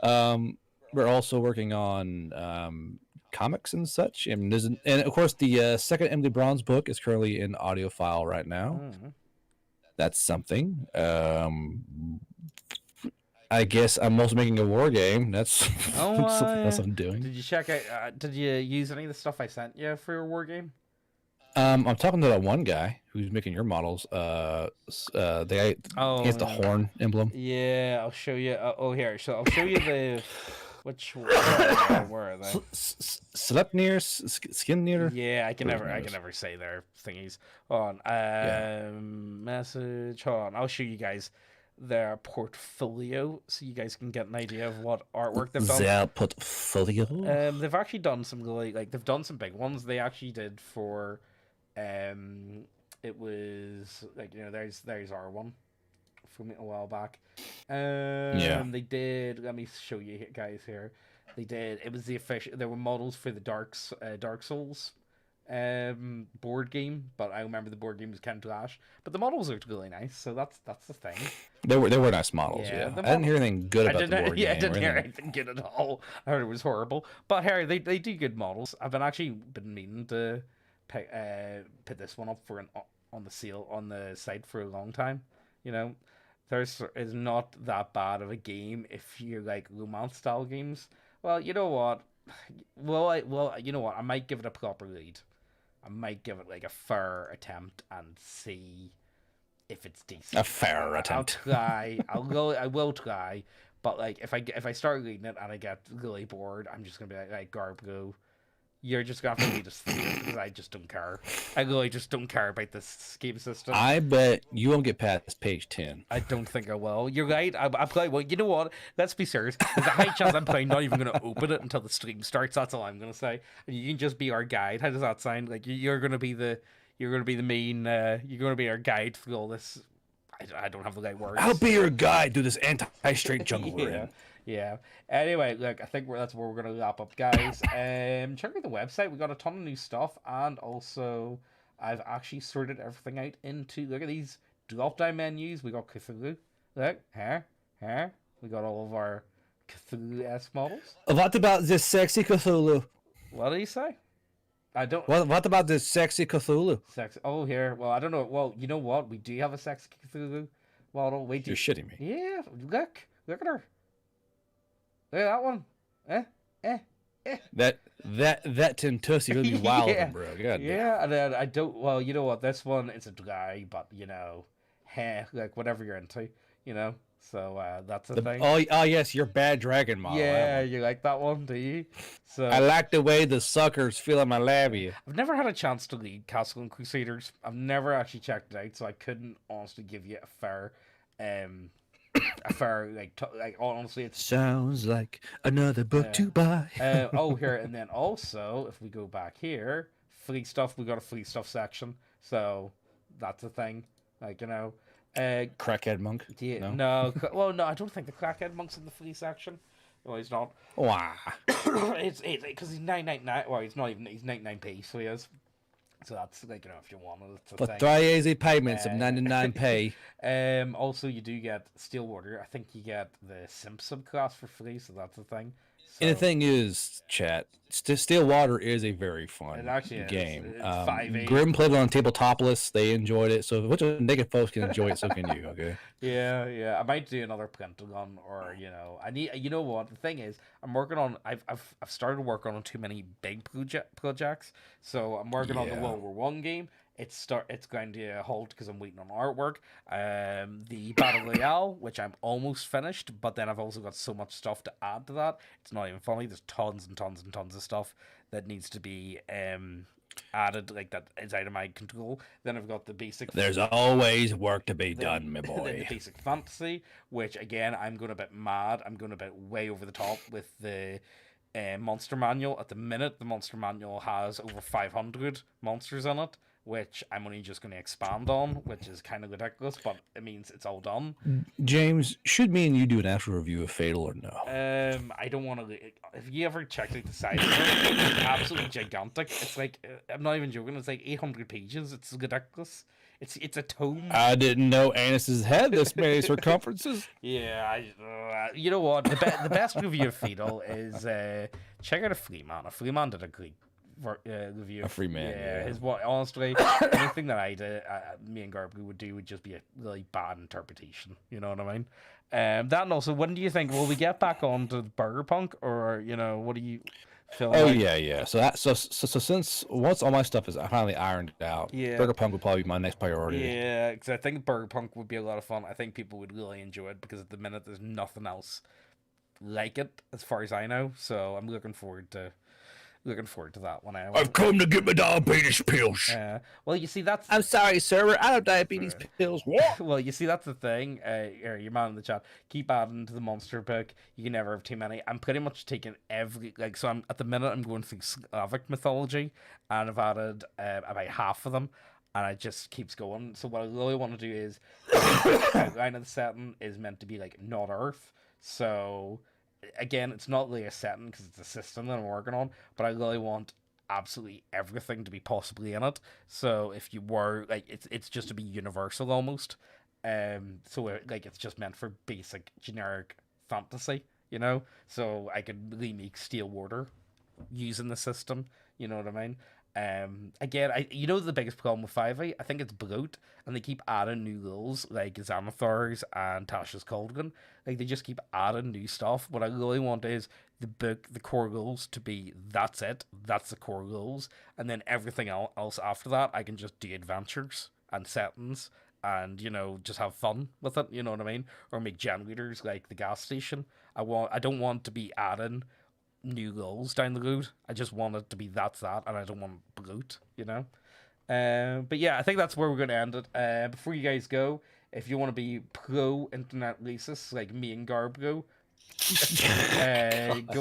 We're also working on comics and such, and of course the second Emily Braun's book is currently in audio file right now. That's something. I guess I'm also making a war game. That's something else I'm doing. Did you check out? Did you use any of the stuff I sent you for your war game? I'm talking to that one guy who's making your models. He has the horn emblem. Yeah, I'll show you. Here. So I'll show you the which one? Where are they? Sleipnir, Skimnir. Yeah, I can never say their thingies. Hold on. Message. Hold on. I'll show you guys their portfolio so you guys can get an idea of what artwork they've done. Their portfolio. They've actually done some like they've done some big ones. They actually did for it was like there's our one from a while back. They did, let me show you guys here. It was the official, there were models for the Dark Souls board game, but I remember the board game was kind of trash, but the models looked really nice, so that's the thing. They were nice models. I didn't hear anything good about the board game. I didn't hear anything good at all. I heard it was horrible, but Harry, they do good models. I've been meaning to put this one up for on the sale on the site for a long time. It's not that bad of a game if you like romance style games. Well, you know what? You know what? I might give it a proper read. I might give it like a fair attempt and see if it's decent. A fair attempt. I'll try. I will try. But like, if I start reading it and I get really bored, I'm just gonna be like Garbo, you're just gonna have to read this because I just don't care. I really just don't care about this game system. I bet you won't get past page 10. I don't think I will. You're right. I'm probably, well, you know what? Let's be serious. There's a high chance I'm probably not even going to open it until the stream starts. That's all I'm going to say. And you can just be our guide. How does that sound? Like you're going to be the main. You're going to be our guide through all this. I don't have the right words. I'll be your guide through this anti-straight jungle we're in. Yeah. Anyway, look, I think that's where we're gonna wrap up, guys. Check out the website. We got a ton of new stuff, and also I've actually sorted everything out into. Look at these drop-down menus. We got Cthulhu. Look here. We got all of our Cthulhu-esque models. What about this sexy Cthulhu? What do you say? I don't. What about this sexy Cthulhu? Sexy. Oh, here. Well, I don't know. Well, you know what? We do have a sexy Cthulhu model. Wait. You're shitting me. Yeah. Look at her. Look at that one. That Tim Tussie would be wild, yeah. bro. God yeah, and then I don't. Well, you know what? This one is a guy, but like whatever you're into, So that's the thing. Oh yes, your bad dragon model. Yeah, you like that one, do you? So I like the way the suckers feel on my labia. I've never had a chance to read Castle and Crusaders. I've never actually checked it out, so I couldn't honestly give you a fair honestly, it sounds like another book to buy. Here, and then also if we go back here, free stuff. We got a free stuff section, so that's a thing. Crackhead monk. Yeah, no. No, I don't think the crackhead monk's in the free section. Well, he's not. Wow. it's because he's 9.99. Well, he's not even. He's 99p, so he is. So that's if you want it. For 3 easy payments of 99p. Also, you do get Steelwater. I think you get the Simp subclass for free, so that's the thing. And the thing is, chat, Stillwater is a very It fun actually is. game. It's 5e. Grim played it on Tabletopless. They enjoyed it. So if a bunch of naked folks can enjoy it, so can you, okay? Yeah. I might do another Pentagon, or I need. You know what? The thing is, I'm working on. I've started working on too many big projects. So I'm working on the Yeah. World War One game. It's going to halt because I'm waiting on artwork. The Battle Royale, which I'm almost finished, but then I've also got so much stuff to add to that. It's not even funny. There's tons and tons and tons of stuff that needs to be added, like that is out of my control. Then I've got the basic. There's always work to be done, my Then boy. the basic fantasy, which again I'm going a bit mad. I'm going a bit way over the top with the monster manual. At the minute, the monster manual has over 500 monsters in it, which I'm only just going to expand on, which is kind of ridiculous, but it means it's all done. James, should me and you do an actual review of Fatal or no? I don't want to. If you ever checked out the site, it's absolutely gigantic. It's like, I'm not even joking. It's like 800 pages. It's ridiculous. It's a tome. I didn't know Anis's had this many circumferences. Yeah, you know what? The best review of Fatal is check out a Freeman. A Freeman did a great review. A free man. Yeah, his what? Honestly, anything that I did, me and Garby would do would just be a really bad interpretation. You know what I mean? That, and also, when do you think will we get back on to Burger Punk, or what do you feel? Oh like? yeah. So since once all my stuff is finally ironed out, Yeah. Burger Punk would probably be my next priority. Yeah, because I think Burger Punk would be a lot of fun. I think people would really enjoy it because at the minute there's nothing else like it, as far as I know. So I'm looking forward to that one. I've come to get my diabetes pills. Well, you see, that's. I'm sorry, sir. We're out of diabetes pills. What? Well, you see, that's the thing. Your man in the chat, keep adding to the monster book. You can never have too many. I'm pretty much taking so I'm at the minute I'm going through Slavic mythology, and I've added about half of them, and it just keeps going. So what I really want to do is, the outline of the setting is meant to be like not Earth, so. Again, it's not really a setting because it's a system that I'm working on, but I really want absolutely everything to be possibly in it. So if you were like, it's just to be universal almost. So like it's just meant for basic generic fantasy, So I could remake Stillwater using the system. You know what I mean? Again, the biggest problem with 5e, I think it's bloat, and they keep adding new rules like Xanathar's and Tasha's Cauldron. Like they just keep adding new stuff. What I really want is the core rules to be that's the core rules, and then everything else after that I can just do adventures and settings and just have fun with it. You know what I mean? Or make generators like the gas station. I don't want to be adding new goals down the road. I just want it to be that's that, and I don't want bloat, But yeah, I think that's where we're going to end it. Before you guys go, if you want to be pro internet racist like me and Garb go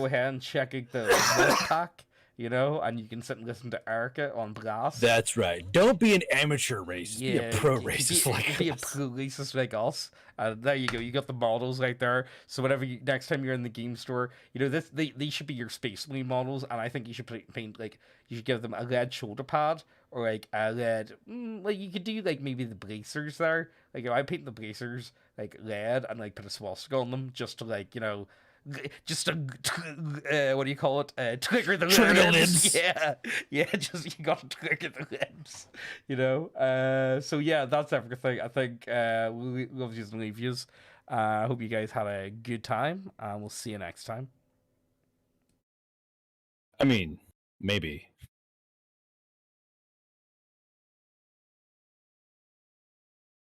ahead and check out the Wolf Pack, and you can sit and listen to Erica on Blast. That's right. Don't be an amateur racist. Be a pro racist like be a us. pro racist like us. There you go. You got the models right there. So whenever next time you're in the game store, these should be your Space Marine models, and I think you should paint like you should give them a lead shoulder pad or like a lead. Like you could do like maybe the bracers there. Like if I paint the bracers like lead and like put a swastika on them just to like just to what do you call it? Trigger the limbs. Yeah. Just you gotta trigger the limbs. So yeah, that's everything. I think we love yous and leave yous. I hope you guys had a good time, and we'll see you next time. I mean, maybe.